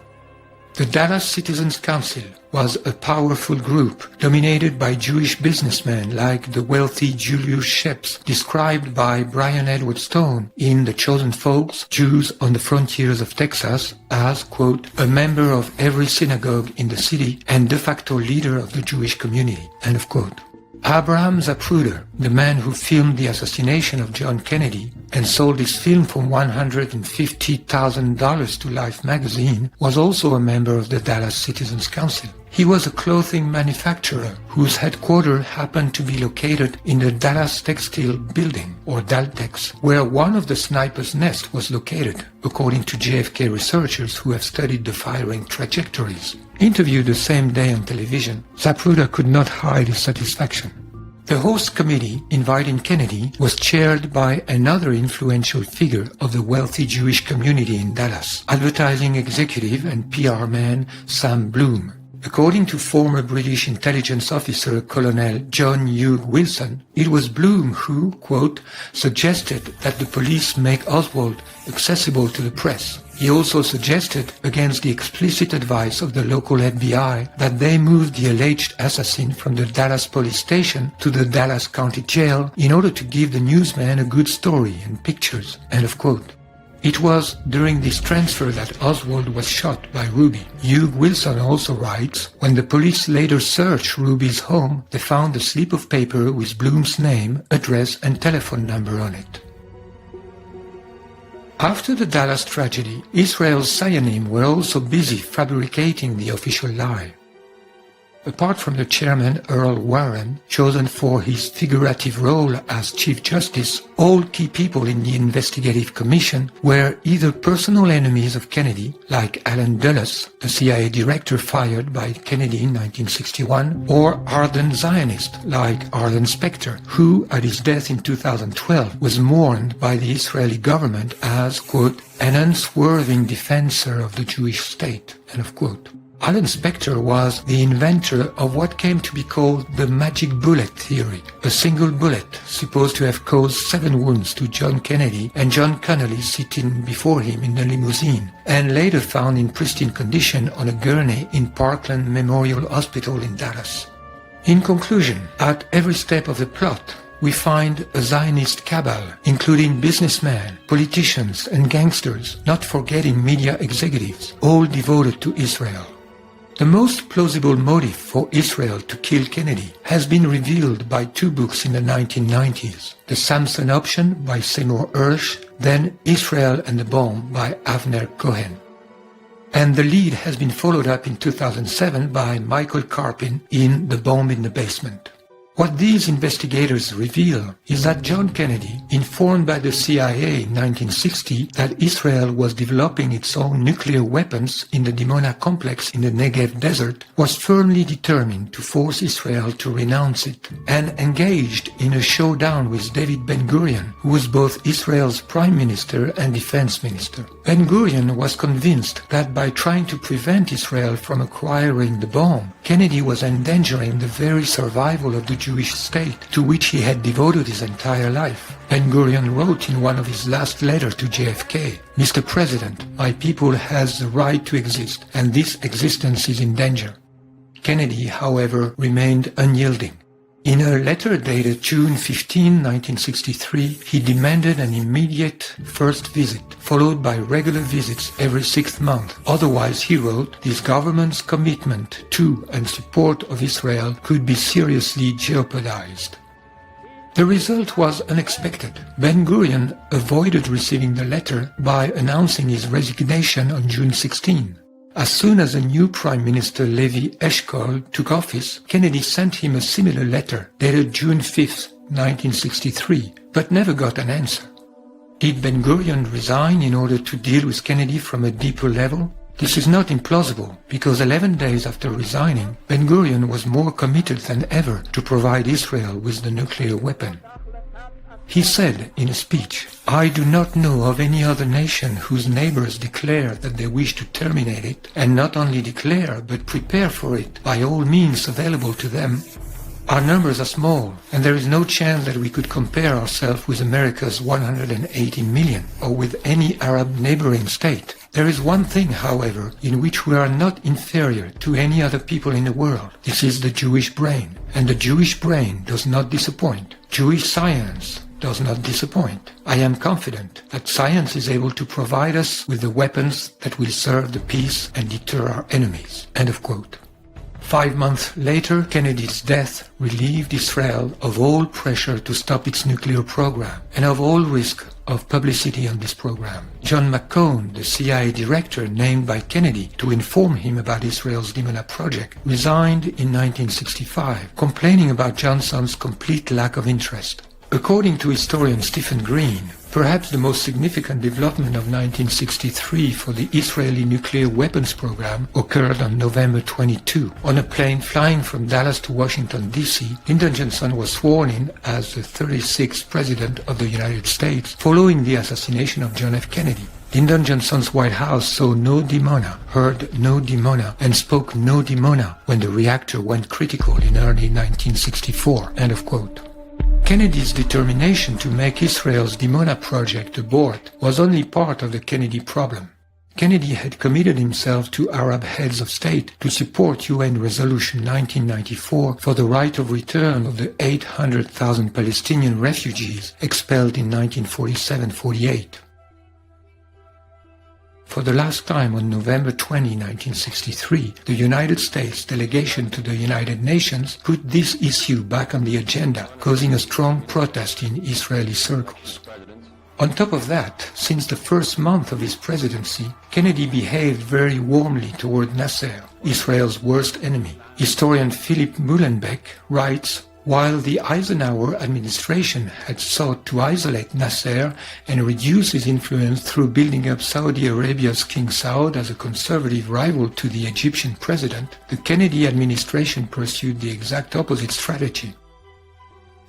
The Dallas Citizens Council was a powerful group dominated by Jewish businessmen like the wealthy Julius Sheps, described by Brian Edward Stone in The Chosen Folks, Jews on the Frontiers of Texas as, quote, "a member of every synagogue in the city and de facto leader of the Jewish community," end of quote. Abraham Zapruder, the man who filmed the assassination of John Kennedy and sold his film for $150,000 to Life magazine, was also a member of the Dallas Citizens Council. He was a clothing manufacturer whose headquarters happened to be located in the Dallas Textile Building, or Daltex, where one of the snipers' nests was located, according to JFK researchers who have studied the firing trajectories. Interviewed the same day on television, Zapruder could not hide his satisfaction. The host committee inviting Kennedy was chaired by another influential figure of the wealthy Jewish community in Dallas, advertising executive and PR man Sam Bloom. According to former British intelligence officer Colonel John Hugh Wilson, it was Bloom who, quote, "suggested that the police make Oswald accessible to the press." He also suggested, against the explicit advice of the local FBI, that they move the alleged assassin from the Dallas police station to the Dallas County Jail in order to give the newsman a good story and pictures, end of quote. It was during this transfer that Oswald was shot by Ruby. Hugh Wilson also writes, when the police later searched Ruby's home, they found a slip of paper with Bloom's name, address and telephone number on it. After the Dallas tragedy, Israel's Zionim were also busy fabricating the official lie. Apart from the chairman Earl Warren, chosen for his figurative role as Chief Justice, all key people in the investigative commission were either personal enemies of Kennedy, like Allen Dulles, the CIA director fired by Kennedy in 1961, or ardent Zionists, like Arlen Specter, who, at his death in 2012, was mourned by the Israeli government as, quote, "an unswerving defender of the Jewish state," end of quote. Arlen Specter was the inventor of what came to be called the magic bullet theory, a single bullet supposed to have caused 7 wounds to John Kennedy and John Connolly sitting before him in the limousine, and later found in pristine condition on a gurney in Parkland Memorial Hospital in Dallas. In conclusion, at every step of the plot, we find a Zionist cabal, including businessmen, politicians, and gangsters, not forgetting media executives, all devoted to Israel. The most plausible motive for Israel to kill Kennedy has been revealed by 2 books in the 1990s, The Samson Option by Seymour Hersh, then Israel and the Bomb by Avner Cohen. And the lead has been followed up in 2007 by Michael Karpin in The Bomb in the Basement. What these investigators reveal is that John Kennedy, informed by the CIA in 1960 that Israel was developing its own nuclear weapons in the Dimona complex in the Negev desert, was firmly determined to force Israel to renounce it, and engaged in a showdown with David Ben-Gurion, who was both Israel's prime minister and defense minister. Ben-Gurion was convinced that by trying to prevent Israel from acquiring the bomb, Kennedy was endangering the very survival of the Jewish state, to which he had devoted his entire life. Ben-Gurion wrote in one of his last letters to JFK, "Mr. President, my people has the right to exist, and this existence is in danger." Kennedy, however, remained unyielding. In a letter dated June 15, 1963, he demanded an immediate first visit, followed by regular visits every 6th month. Otherwise, he wrote, this government's commitment to and support of Israel could be seriously jeopardized. The result was unexpected. Ben-Gurion avoided receiving the letter by announcing his resignation on June 16. As soon as a new Prime Minister Levi Eshkol took office, Kennedy sent him a similar letter dated June 5, 1963, but never got an answer. Did Ben-Gurion resign in order to deal with Kennedy from a deeper level? This is not implausible, because 11 days after resigning, Ben-Gurion was more committed than ever to provide Israel with the nuclear weapon. He said in a speech, "I do not know of any other nation whose neighbors declare that they wish to terminate it, and not only declare, but prepare for it by all means available to them. Our numbers are small, and there is no chance that we could compare ourselves with America's 180 million, or with any Arab neighboring state. There is one thing, however, in which we are not inferior to any other people in the world. This is the Jewish brain, and the Jewish brain does not disappoint. Jewish science does not disappoint. I am confident that science is able to provide us with the weapons that will serve the peace and deter our enemies." End of quote. 5 months later, Kennedy's death relieved Israel of all pressure to stop its nuclear program and of all risk of publicity on this program. John McCone, the CIA director named by Kennedy to inform him about Israel's Dimona project, resigned in 1965, complaining about Johnson's complete lack of interest. According to historian Stephen Green, perhaps the most significant development of 1963 for the Israeli nuclear weapons program occurred on November 22. On a plane flying from Dallas to Washington, D.C., Lyndon Johnson was sworn in as the 36th President of the United States following the assassination of John F. Kennedy. Lyndon Johnson's White House saw no Dimona, heard no Dimona, and spoke no Dimona when the reactor went critical in early 1964. End of quote. Kennedy's determination to make Israel's Dimona project abort was only part of the Kennedy problem. Kennedy had committed himself to Arab heads of state to support UN Resolution 1994 for the right of return of the 800,000 Palestinian refugees expelled in 1947-48. For the last time on November 20, 1963, the United States delegation to the United Nations put this issue back on the agenda, causing a strong protest in Israeli circles. On top of that, since the first month of his presidency, Kennedy behaved very warmly toward Nasser, Israel's worst enemy. Historian Philip Muhlenbeck writes, while the Eisenhower administration had sought to isolate Nasser and reduce his influence through building up Saudi Arabia's King Saud as a conservative rival to the Egyptian president, the Kennedy administration pursued the exact opposite strategy.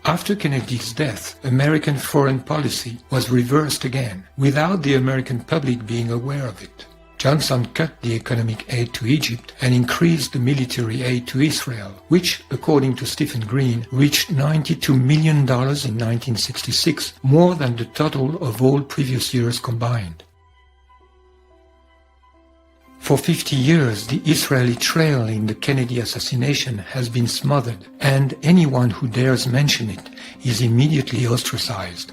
After Kennedy's death, American foreign policy was reversed again, without the American public being aware of it. Johnson cut the economic aid to Egypt and increased the military aid to Israel, which, according to Stephen Green, reached $92 million in 1966, more than the total of all previous years combined. For 50 years, the Israeli trail in the Kennedy assassination has been smothered, and anyone who dares mention it is immediately ostracized.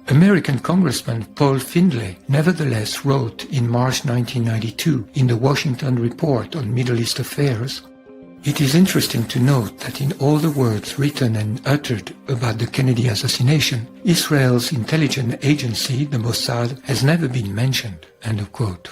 American Congressman Paul Findlay nevertheless wrote in March 1992 in the Washington Report on Middle East Affairs, "It is interesting to note that in all the words written and uttered about the Kennedy assassination, Israel's intelligence agency, the Mossad, has never been mentioned." End of quote.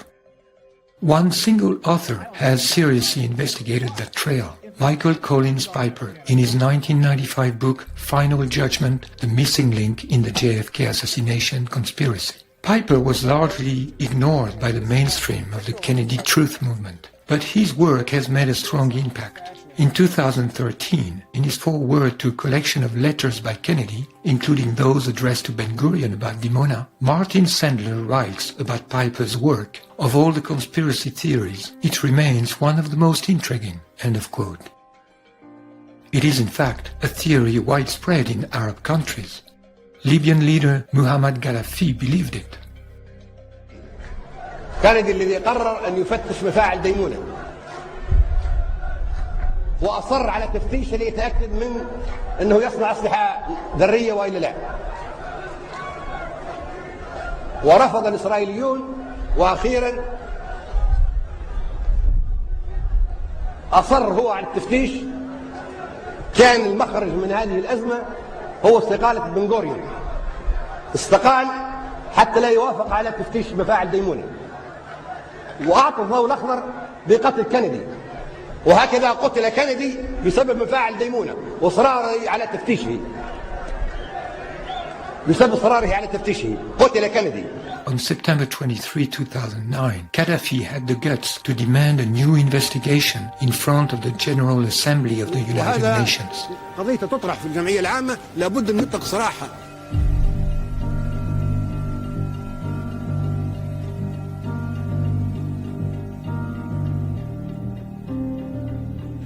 One single author has seriously investigated that trail, Michael Collins Piper, in his 1995 book Final Judgment, The Missing Link in the JFK Assassination Conspiracy. Piper was largely ignored by the mainstream of the Kennedy Truth Movement, but his work has made a strong impact. In 2013, in his foreword to a collection of letters by Kennedy, including those addressed to Ben-Gurion about Dimona, Martin Sandler writes about Piper's work, "Of all the conspiracy theories, it remains one of the most intriguing." End of quote. It is in fact a theory widespread in Arab countries. Libyan leader Muhammad Gaddafi believed it. كندي الذي قرر أن يفتش مفاعل ديمونة وأصر على تفتيشه ليتأكد من أنه يصنع أسلحة ذرية وإلا لا، ورفض الإسرائيليون، وأخيرا أصر هو على التفتيش. كان المخرج من هذه الأزمة هو استقالة بن-غوريون، استقال حتى لا يوافق على تفتيش مفاعل ديمونة، وأعطى الضوء الأخضر بقتل كندي، وهكذا قتل كندي بسبب مفاعل ديمونة وإصراره على تفتيشه. بسبب إصراره على تفتيشه قتل كندي. On September 23, 2009, Gaddafi had the guts to demand a new investigation in front of the General Assembly of the United Nations. قضية تطرح في الجمعية العامة لابد من نطق صراحة.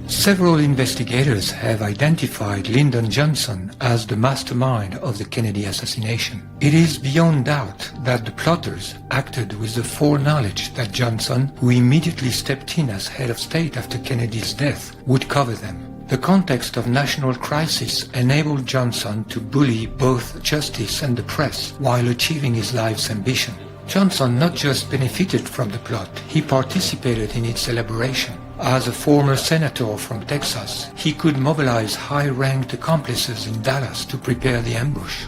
Several investigators have identified Lyndon Johnson as the mastermind of the Kennedy assassination. It is beyond doubt that the plotters acted with the foreknowledge that Johnson, who immediately stepped in as head of state after Kennedy's death, would cover them. The context of national crisis enabled Johnson to bully both justice and the press while achieving his life's ambition. Johnson not just benefited from the plot, he participated in its elaboration. As a former senator from Texas, he could mobilize high-ranked accomplices in Dallas to prepare the ambush.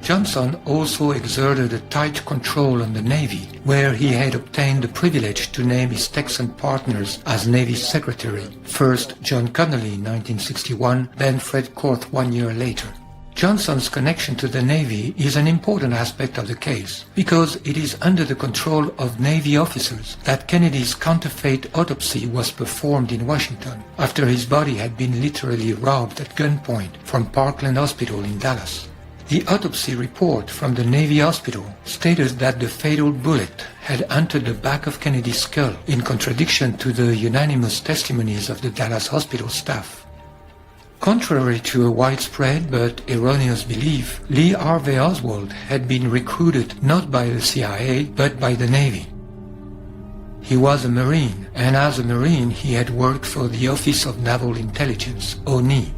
Johnson also exerted a tight control on the Navy, where he had obtained the privilege to name his Texan partners as Navy Secretary, first John Connolly in 1961, then Fred Korth 1 year later. Johnson's connection to the Navy is an important aspect of the case, because it is under the control of Navy officers that Kennedy's counterfeit autopsy was performed in Washington, after his body had been literally robbed at gunpoint from Parkland Hospital in Dallas. The autopsy report from the Navy hospital stated that the fatal bullet had entered the back of Kennedy's skull, in contradiction to the unanimous testimonies of the Dallas hospital staff. Contrary to a widespread but erroneous belief, Lee Harvey Oswald had been recruited not by the CIA but by the Navy. He was a Marine, and as a Marine he had worked for the Office of Naval Intelligence, ONI.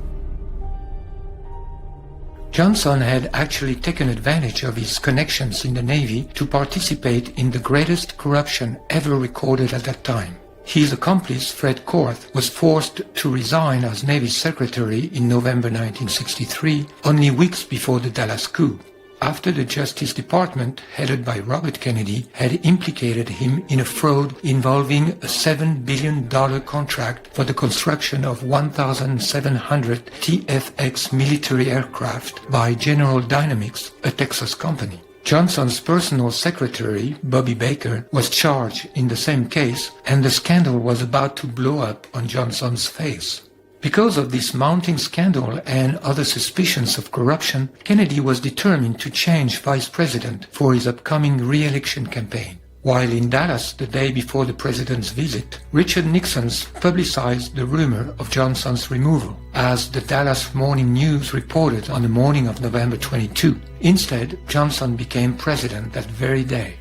Johnson had actually taken advantage of his connections in the Navy to participate in the greatest corruption ever recorded at that time. His accomplice, Fred Korth, was forced to resign as Navy Secretary in November 1963, only weeks before the Dallas coup, after the Justice Department, headed by Robert Kennedy, had implicated him in a fraud involving a $7 billion contract for the construction of 1,700 TFX military aircraft by General Dynamics, a Texas company. Johnson's personal secretary, Bobby Baker, was charged in the same case, and the scandal was about to blow up on Johnson's face. Because of this mounting scandal and other suspicions of corruption, Kennedy was determined to change vice president for his upcoming re-election campaign. While in Dallas the day before the president's visit, Richard Nixon publicized the rumor of Johnson's removal, as the Dallas Morning News reported on the morning of November 22. Instead, Johnson became president that very day.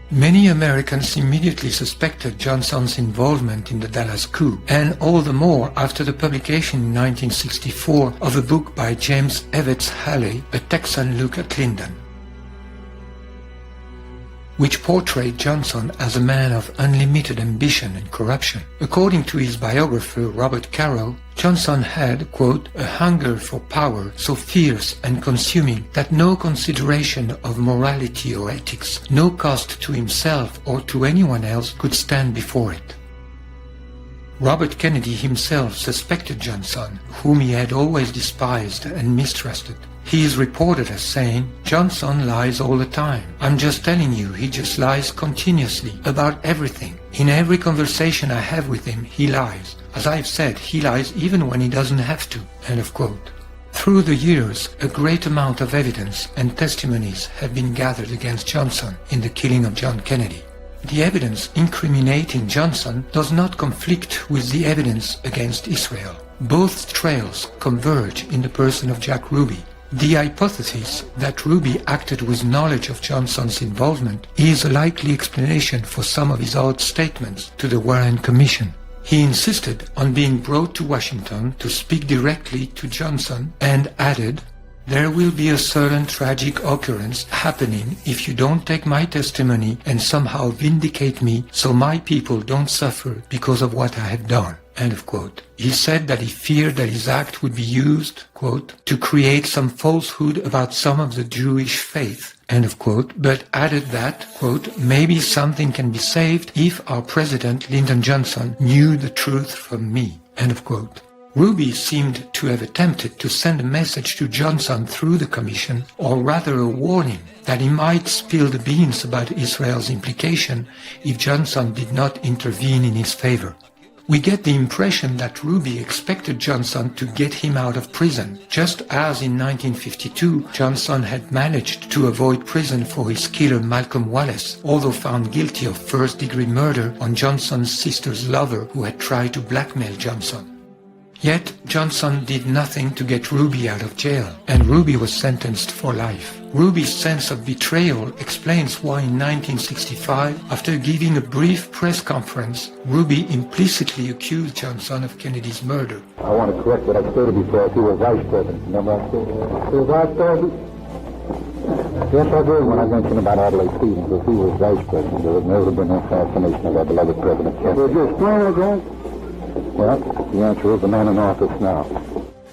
Many Americans immediately suspected Johnson's involvement in the Dallas coup, and all the more after the publication in 1964 of a book by James Evetts Haley, A Texan Look at Lyndon, which portrayed Johnson as a man of unlimited ambition and corruption. According to his biographer Robert Caro, Johnson had, quote, a hunger for power so fierce and consuming that no consideration of morality or ethics, no cost to himself or to anyone else could stand before it. Robert Kennedy himself suspected Johnson, whom he had always despised and mistrusted. He is reported as saying, "Johnson lies all the time. I'm just telling you, he just lies continuously about everything. In every conversation I have with him, he lies. As I've said, he lies even when he doesn't have to." End of quote. Through the years, a great amount of evidence and testimonies have been gathered against Johnson in the killing of John Kennedy. The evidence incriminating Johnson does not conflict with the evidence against Israel. Both trails converge in the person of Jack Ruby. The hypothesis that Ruby acted with knowledge of Johnson's involvement is a likely explanation for some of his odd statements to the Warren Commission. He insisted on being brought to Washington to speak directly to Johnson and added, "There will be a certain tragic occurrence happening if you don't take my testimony and somehow vindicate me so my people don't suffer because of what I have done." End of quote. He said that he feared that his act would be used, quote, to create some falsehood about some of the Jewish faith, end of quote, but added that, quote, "maybe something can be saved if our president, Lyndon Johnson, knew the truth from me," end of quote. Ruby seemed to have attempted to send a message to Johnson through the commission, or rather a warning that he might spill the beans about Israel's implication if Johnson did not intervene in his favor. We get the impression that Ruby expected Johnson to get him out of prison, just as in 1952 Johnson had managed to avoid prison for his killer Malcolm Wallace, although found guilty of first-degree murder on Johnson's sister's lover who had tried to blackmail Johnson. Yet Johnson did nothing to get Ruby out of jail, and Ruby was sentenced for life. Ruby's sense of betrayal explains why in 1965, after giving a brief press conference, Ruby implicitly accused Johnson of Kennedy's murder. I want to correct what I stated before. He was vice president. Remember I said he was vice president? Yes, I did when I mentioned about Adlai Stevens, because he was vice president. There has never been an assassination of our beloved President Kennedy. Would you explain it again? Well, the answer is the man in office now.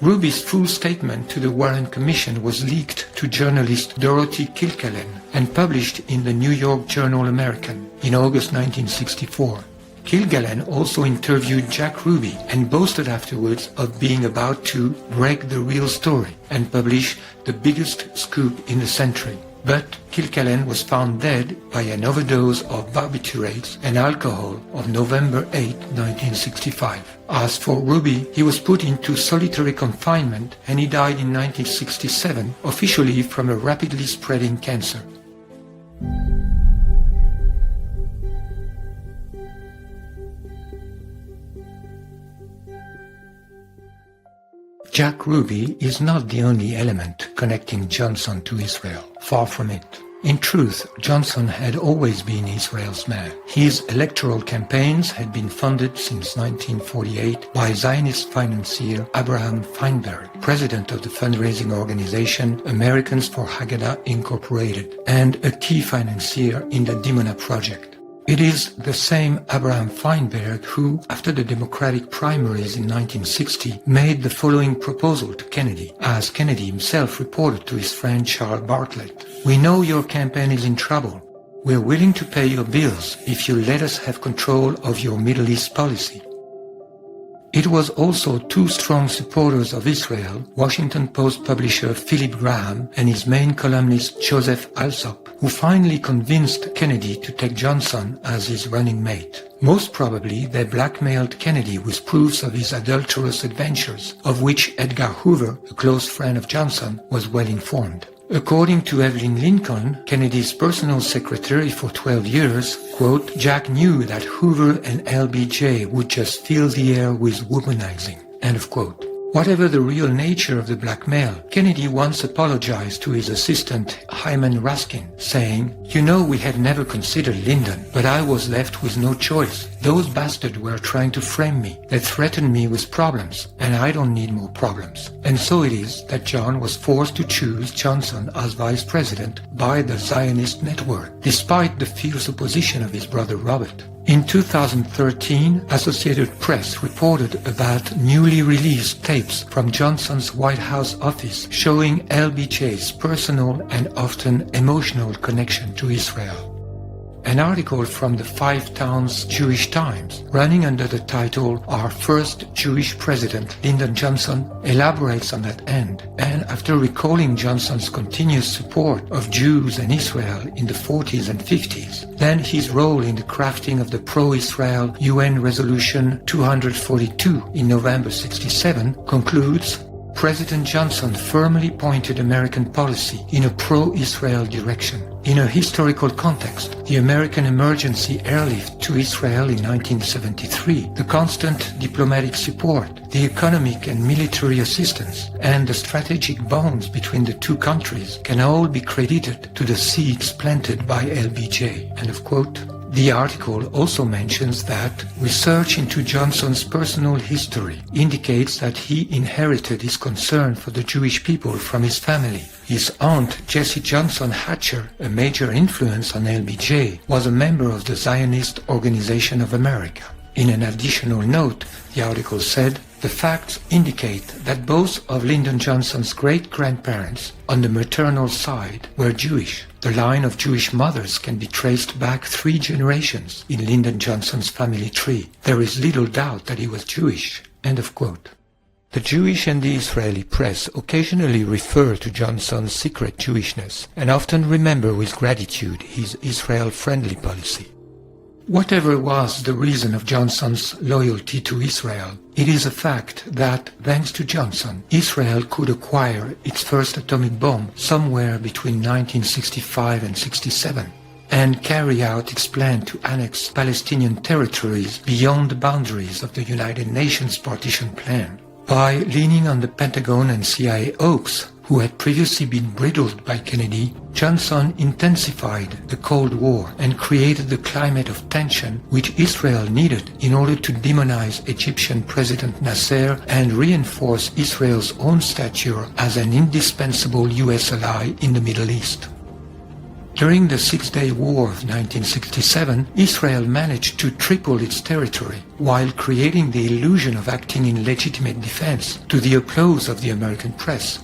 Ruby's full statement to the Warren Commission was leaked to journalist Dorothy Kilgallen and published in the New York Journal American in August 1964. Kilgallen also interviewed Jack Ruby and boasted afterwards of being about to break the real story and publish the biggest scoop in the century. But Kilgallen was found dead by an overdose of barbiturates and alcohol on November 8, 1965. As for Ruby, he was put into solitary confinement and he died in 1967, officially from a rapidly spreading cancer. Jack Ruby is not the only element connecting Johnson to Israel. Far from it. In truth, Johnson had always been Israel's man. His electoral campaigns had been funded since 1948 by Zionist financier Abraham Feinberg, president of the fundraising organization Americans for Haggadah Incorporated, and a key financier in the Dimona Project. It is the same Abraham Feinberg who, after the Democratic primaries in 1960, made the following proposal to Kennedy, as Kennedy himself reported to his friend Charles Bartlett. "We know your campaign is in trouble. We're willing to pay your bills if you let us have control of your Middle East policy." It was also two strong supporters of Israel, Washington Post publisher Philip Graham and his main columnist Joseph Alsop, who finally convinced Kennedy to take Johnson as his running mate. Most probably, they blackmailed Kennedy with proofs of his adulterous adventures, of which Edgar Hoover, a close friend of Johnson, was well informed. According to Evelyn Lincoln, Kennedy's personal secretary for 12 years, quote, "Jack knew that Hoover and LBJ would just fill the air with womanizing," end of quote. Whatever the real nature of the blackmail, Kennedy once apologized to his assistant Hyman Raskin, saying, You know, we had never considered Lyndon, but I was left with no choice. Those bastards were trying to frame me. They threatened me with problems, and I don't need more problems. And so it is that John was forced to choose Johnson as vice president by the Zionist network, despite the fierce opposition of his brother Robert. In 2013, Associated Press reported about newly released tapes from Johnson's White House office showing LBJ's personal and often emotional connection to Israel. An article from the Five Towns Jewish Times, running under the title Our First Jewish President, Lyndon Johnson, elaborates on that end, and after recalling Johnson's continuous support of Jews and Israel in the 40s and 50s, then his role in the crafting of the pro-Israel UN Resolution 242 in November 67, concludes, President Johnson firmly pointed American policy in a pro-Israel direction. In a historical context, the American emergency airlift to Israel in 1973, the constant diplomatic support, the economic and military assistance, and the strategic bonds between the two countries can all be credited to the seeds planted by LBJ. End of quote. The article also mentions that research into Johnson's personal history indicates that he inherited his concern for the Jewish people from his family. His aunt, Jessie Johnson Hatcher, a major influence on LBJ, was a member of the Zionist Organization of America. In an additional note, the article said, the facts indicate that both of Lyndon Johnson's great-grandparents on the maternal side were Jewish. The line of Jewish mothers can be traced back 3 generations in Lyndon Johnson's family tree. There is little doubt that he was Jewish. End of quote. The Jewish and the Israeli press occasionally refer to Johnson's secret Jewishness and often remember with gratitude his Israel-friendly policy. Whatever was the reason of Johnson's loyalty to Israel, it is a fact that, thanks to Johnson, Israel could acquire its first atomic bomb somewhere between 1965 and 67, and carry out its plan to annex Palestinian territories beyond the boundaries of the United Nations partition plan. By leaning on the Pentagon and CIA oaks, who had previously been bridled by Kennedy, Johnson intensified the Cold War and created the climate of tension which Israel needed in order to demonize Egyptian President Nasser and reinforce Israel's own stature as an indispensable U.S. ally in the Middle East. During the Six-Day War of 1967, Israel managed to triple its territory while creating the illusion of acting in legitimate defense to the applause of the American press.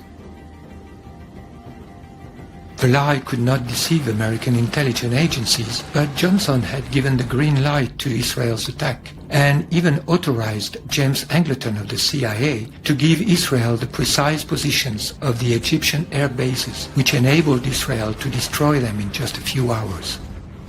The lie could not deceive American intelligence agencies, but Johnson had given the green light to Israel's attack and even authorized James Angleton of the CIA to give Israel the precise positions of the Egyptian air bases, which enabled Israel to destroy them in just a few hours.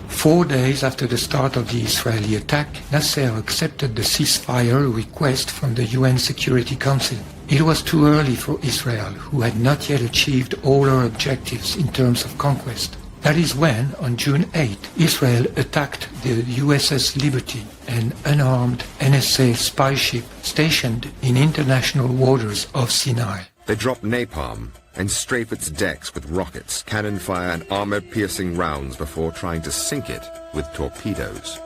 4 days after the start of the Israeli attack, Nasser accepted the ceasefire request from the UN Security Council. It was too early for Israel, who had not yet achieved all her objectives in terms of conquest. That is when, on June 8, Israel attacked the USS Liberty, an unarmed NSA spy ship stationed in international waters of Sinai. They drop napalm and strafe its decks with rockets, cannon fire and armor-piercing rounds before trying to sink it with torpedoes.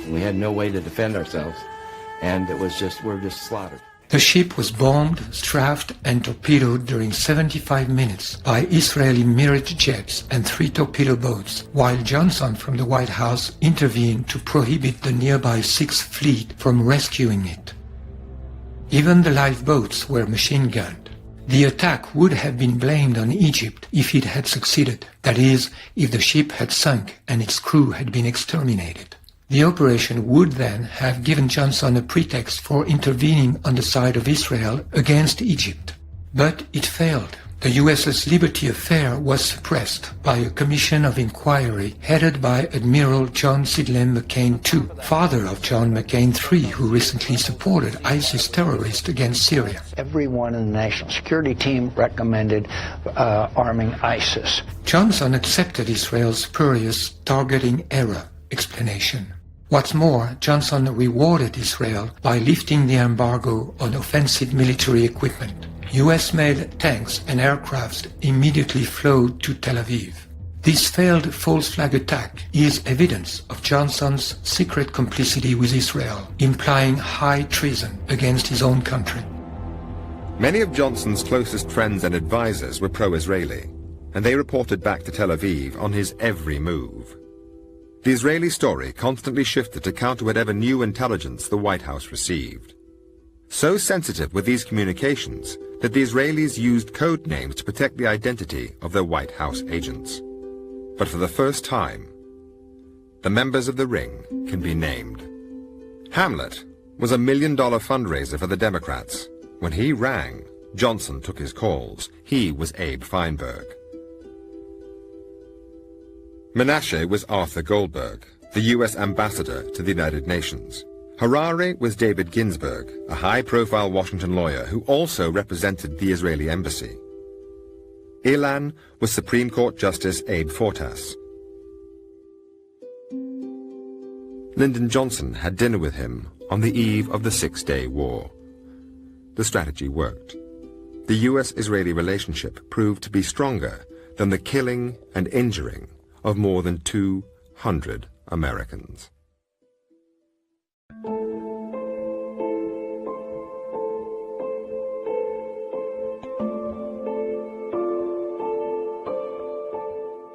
We had no way to defend ourselves, and we're just slaughtered. The ship was bombed, strafed, and torpedoed during 75 minutes by Israeli Mirage jets and 3 torpedo boats, while Johnson from the White House intervened to prohibit the nearby 6th Fleet from rescuing it. Even the lifeboats were machine-gunned. The attack would have been blamed on Egypt if it had succeeded, that is, if the ship had sunk and its crew had been exterminated. The operation would then have given Johnson a pretext for intervening on the side of Israel against Egypt. But it failed. The USS Liberty affair was suppressed by a commission of inquiry headed by Admiral John Sidney McCain II, father of John McCain III, who recently supported ISIS terrorists against Syria. Everyone in the national security team recommended arming ISIS. Johnson accepted Israel's spurious targeting error explanation. What's more, Johnson rewarded Israel by lifting the embargo on offensive military equipment. US-made tanks and aircraft immediately flowed to Tel Aviv. This failed false flag attack is evidence of Johnson's secret complicity with Israel, implying high treason against his own country. Many of Johnson's closest friends and advisors were pro-Israeli, and they reported back to Tel Aviv on his every move. The Israeli story constantly shifted to counter whatever new intelligence the White House received. So sensitive were these communications that the Israelis used code names to protect the identity of their White House agents. But for the first time, the members of the ring can be named. Hamlet was a $1 million fundraiser for the Democrats. When he rang, Johnson took his calls. He was Abe Feinberg. Menashe was Arthur Goldberg, the U.S. ambassador to the United Nations. Harare was David Ginsburg, a high-profile Washington lawyer who also represented the Israeli embassy. Ilan was Supreme Court Justice Abe Fortas. Lyndon Johnson had dinner with him on the eve of the Six-Day War. The strategy worked. The U.S.-Israeli relationship proved to be stronger than the killing and injuring of more than 200 Americans.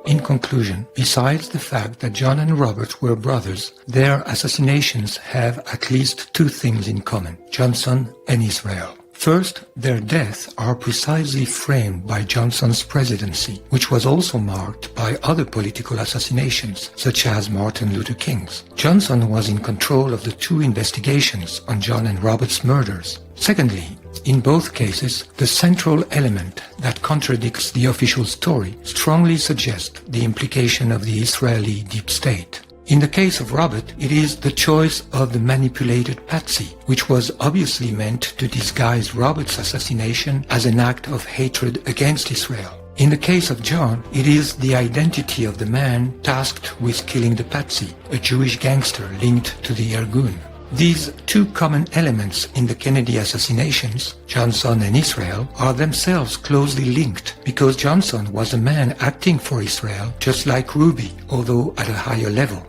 In conclusion, besides the fact that John and Robert were brothers, their assassinations have at least two things in common: Johnson and Israel. First, their deaths are precisely framed by Johnson's presidency, which was also marked by other political assassinations, such as Martin Luther King's. Johnson was in control of the two investigations on John and Robert's murders. Secondly, in both cases, the central element that contradicts the official story strongly suggests the implication of the Israeli deep state. In the case of Robert, it is the choice of the manipulated patsy, which was obviously meant to disguise Robert's assassination as an act of hatred against Israel. In the case of John, it is the identity of the man tasked with killing the patsy, a Jewish gangster linked to the Irgun. These two common elements in the Kennedy assassinations, Johnson and Israel, are themselves closely linked because Johnson was a man acting for Israel just like Ruby, although at a higher level.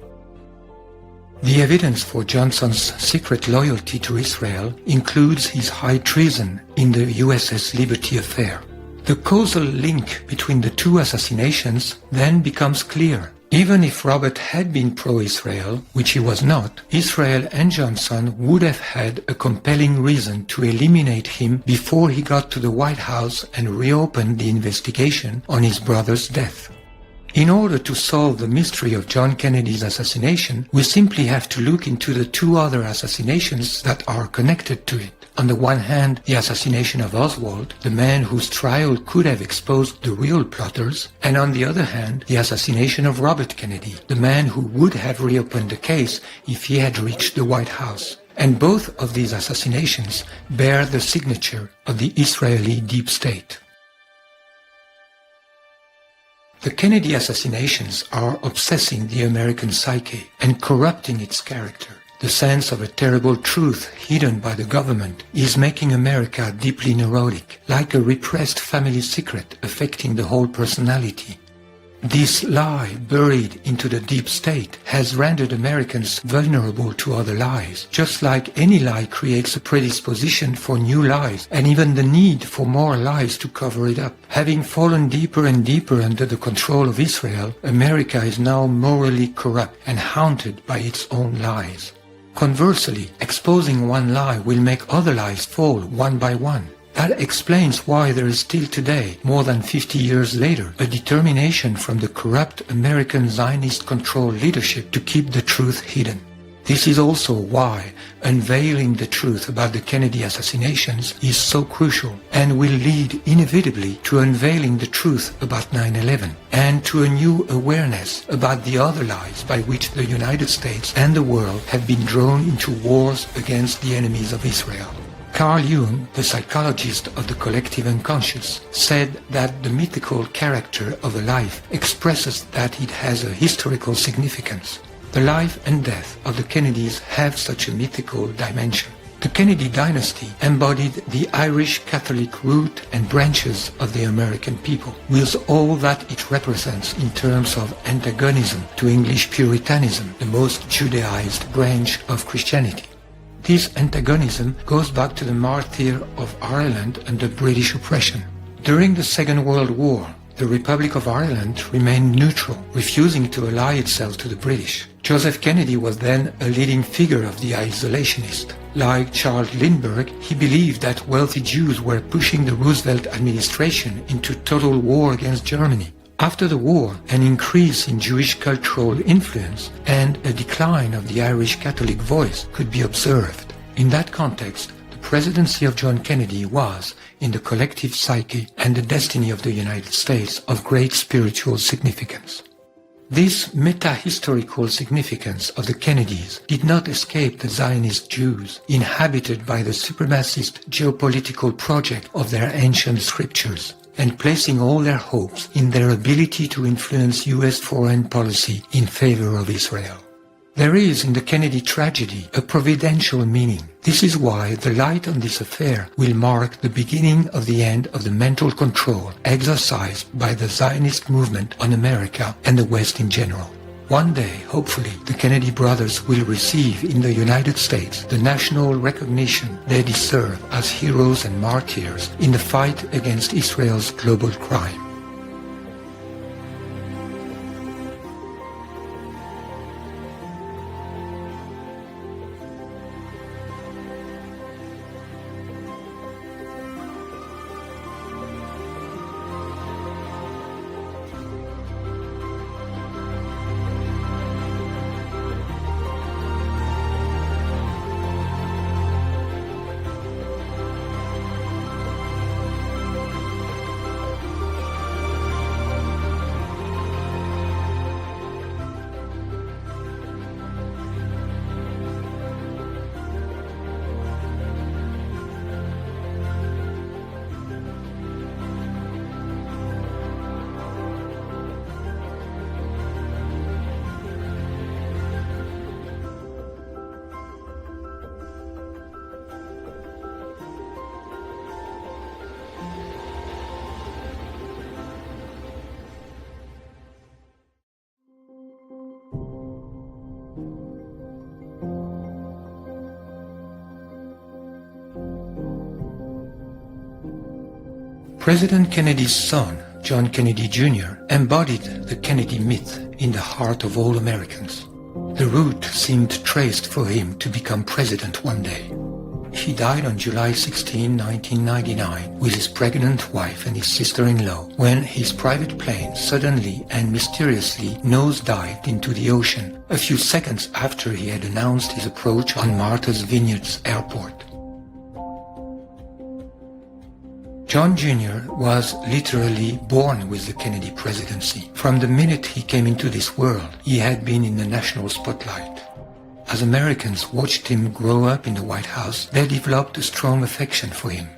The evidence for Johnson's secret loyalty to Israel includes his high treason in the USS Liberty affair. The causal link between the two assassinations then becomes clear. Even if Robert had been pro-Israel, which he was not, Israel and Johnson would have had a compelling reason to eliminate him before he got to the White House and reopened the investigation on his brother's death. In order to solve the mystery of John Kennedy's assassination, we simply have to look into the two other assassinations that are connected to it. On the one hand, the assassination of Oswald, the man whose trial could have exposed the real plotters, and on the other hand, the assassination of Robert Kennedy, the man who would have reopened the case if he had reached the White House. And both of these assassinations bear the signature of the Israeli deep state. The Kennedy assassinations are obsessing the American psyche and corrupting its character. The sense of a terrible truth hidden by the government is making America deeply neurotic, like a repressed family secret affecting the whole personality. This lie, buried into the deep state, has rendered Americans vulnerable to other lies, just like any lie creates a predisposition for new lies, and even the need for more lies to cover it up. Having fallen deeper and deeper under the control of Israel, America is now morally corrupt and haunted by its own lies. Conversely, exposing one lie will make other lies fall one by one. That explains why there is still today, more than 50 years later, a determination from the corrupt American Zionist-controlled leadership to keep the truth hidden. This is also why unveiling the truth about the Kennedy assassinations is so crucial and will lead inevitably to unveiling the truth about 9/11 and to a new awareness about the other lies by which the United States and the world have been drawn into wars against the enemies of Israel. Carl Jung, the psychologist of the collective unconscious, said that the mythical character of a life expresses that it has a historical significance. The life and death of the Kennedys have such a mythical dimension. The Kennedy dynasty embodied the Irish Catholic root and branches of the American people, with all that it represents in terms of antagonism to English Puritanism, the most Judaized branch of Christianity. This antagonism goes back to the martyr of Ireland under British oppression. During the Second World War, the Republic of Ireland remained neutral, refusing to ally itself to the British. Joseph Kennedy was then a leading figure of the isolationist. Like Charles Lindbergh, he believed that wealthy Jews were pushing the Roosevelt administration into total war against Germany. After the war, an increase in Jewish cultural influence and a decline of the Irish Catholic voice could be observed. In that context, the presidency of John Kennedy was, in the collective psyche and the destiny of the United States, of great spiritual significance. This meta-historical significance of the Kennedys did not escape the Zionist Jews, inhabited by the supremacist geopolitical project of their ancient scriptures, and placing all their hopes in their ability to influence U.S. foreign policy in favor of Israel. There is in the Kennedy tragedy a providential meaning. This is why the light on this affair will mark the beginning of the end of the mental control exercised by the Zionist movement on America and the West in general. One day, hopefully, the Kennedy brothers will receive in the United States the national recognition they deserve as heroes and martyrs in the fight against Israel's global crime. President Kennedy's son, John Kennedy Jr., embodied the Kennedy myth in the heart of all Americans. The route seemed traced for him to become president one day. He died on July 16, 1999, with his pregnant wife and his sister-in-law, when his private plane suddenly and mysteriously nosedived into the ocean a few seconds after he had announced his approach on Martha's Vineyards Airport. John Jr. was literally born with the Kennedy presidency. From the minute he came into this world, he had been in the national spotlight. As Americans watched him grow up in the White House, they developed a strong affection for him.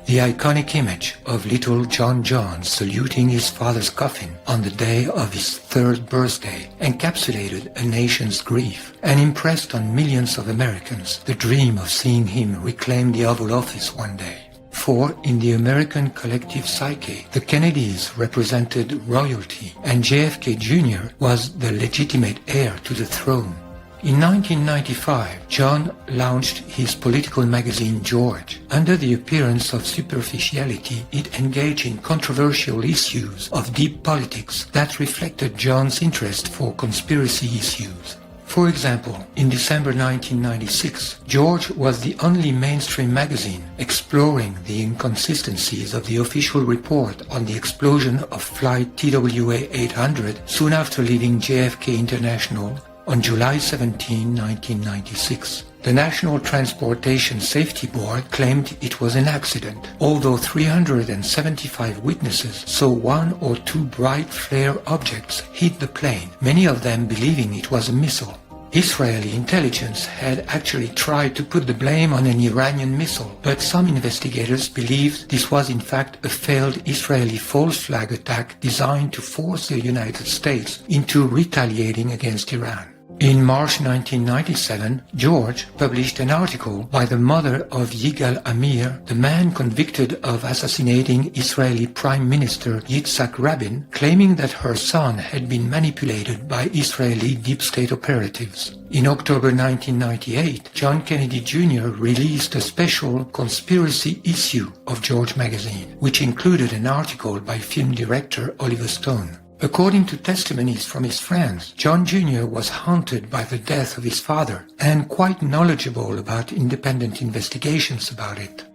The iconic image of little John John saluting his father's coffin on the day of his 3rd birthday encapsulated a nation's grief and impressed on millions of Americans the dream of seeing him reclaim the Oval Office one day. For in the American collective psyche, the Kennedys represented royalty, and JFK Jr. was the legitimate heir to the throne. In 1995, John launched his political magazine George. Under the appearance of superficiality, it engaged in controversial issues of deep politics that reflected John's interest for conspiracy issues. For example, in December 1996, George was the only mainstream magazine exploring the inconsistencies of the official report on the explosion of flight TWA 800 soon after leaving JFK International on July 17, 1996. The National Transportation Safety Board claimed it was an accident, although 375 witnesses saw 1 or 2 bright flare objects hit the plane, many of them believing it was a missile. Israeli intelligence had actually tried to put the blame on an Iranian missile, but some investigators believed this was in fact a failed Israeli false flag attack designed to force the United States into retaliating against Iran. In March 1997, George published an article by the mother of Yigal Amir, the man convicted of assassinating Israeli Prime Minister Yitzhak Rabin, claiming that her son had been manipulated by Israeli deep state operatives. In October 1998, John Kennedy Jr. released a special conspiracy issue of George magazine, which included an article by film director Oliver Stone. According to testimonies from his friends, John Jr. was haunted by the death of his father and quite knowledgeable about independent investigations about it.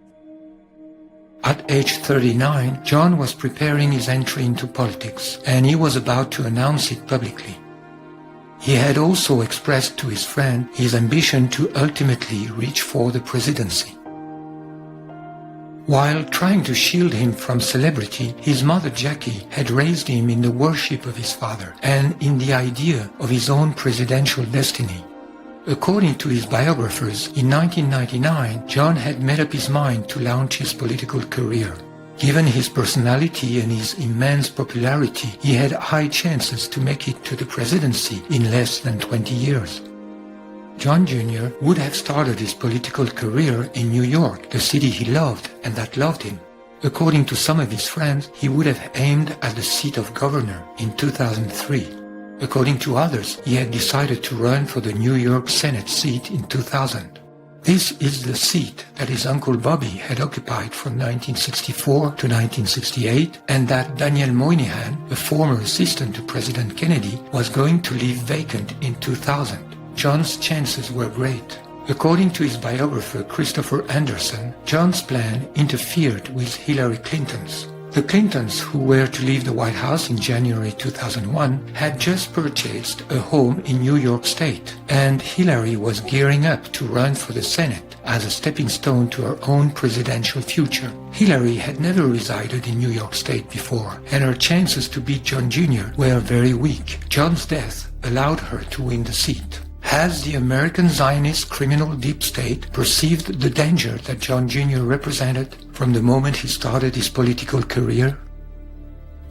At age 39, John was preparing his entry into politics, and he was about to announce it publicly. He had also expressed to his friend his ambition to ultimately reach for the presidency. While trying to shield him from celebrity, his mother Jackie had raised him in the worship of his father and in the idea of his own presidential destiny. According to his biographers, in 1999, John had made up his mind to launch his political career. Given his personality and his immense popularity, he had high chances to make it to the presidency in less than 20 years. John Jr. would have started his political career in New York, the city he loved and that loved him. According to some of his friends, he would have aimed at the seat of governor in 2003. According to others, he had decided to run for the New York Senate seat in 2000. This is the seat that his uncle Bobby had occupied from 1964 to 1968, and that Daniel Moynihan, a former assistant to President Kennedy, was going to leave vacant in 2000. John's chances were great. According to his biographer Christopher Anderson, John's plan interfered with Hillary Clinton's. The Clintons, who were to leave the White House in January 2001, had just purchased a home in New York State, and Hillary was gearing up to run for the Senate as a stepping stone to her own presidential future. Hillary had never resided in New York State before, and her chances to beat John Jr. were very weak. John's death allowed her to win the seat. Has the American Zionist criminal deep state perceived the danger that John Jr. represented from the moment he started his political career?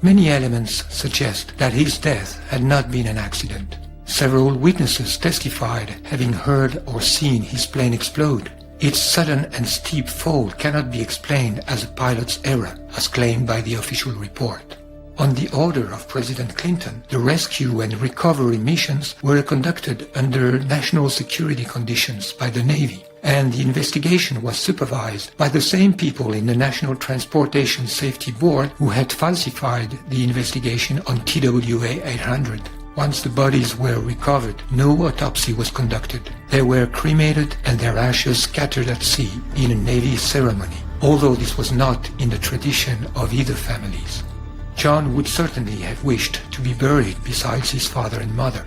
Many elements suggest that his death had not been an accident. Several witnesses testified having heard or seen his plane explode. Its sudden and steep fall cannot be explained as a pilot's error, as claimed by the official report. On the order of President Clinton, the rescue and recovery missions were conducted under national security conditions by the Navy, and the investigation was supervised by the same people in the National Transportation Safety Board who had falsified the investigation on TWA 800. Once the bodies were recovered, no autopsy was conducted. They were cremated and their ashes scattered at sea in a Navy ceremony, although this was not in the tradition of either families. John would certainly have wished to be buried beside his father and mother.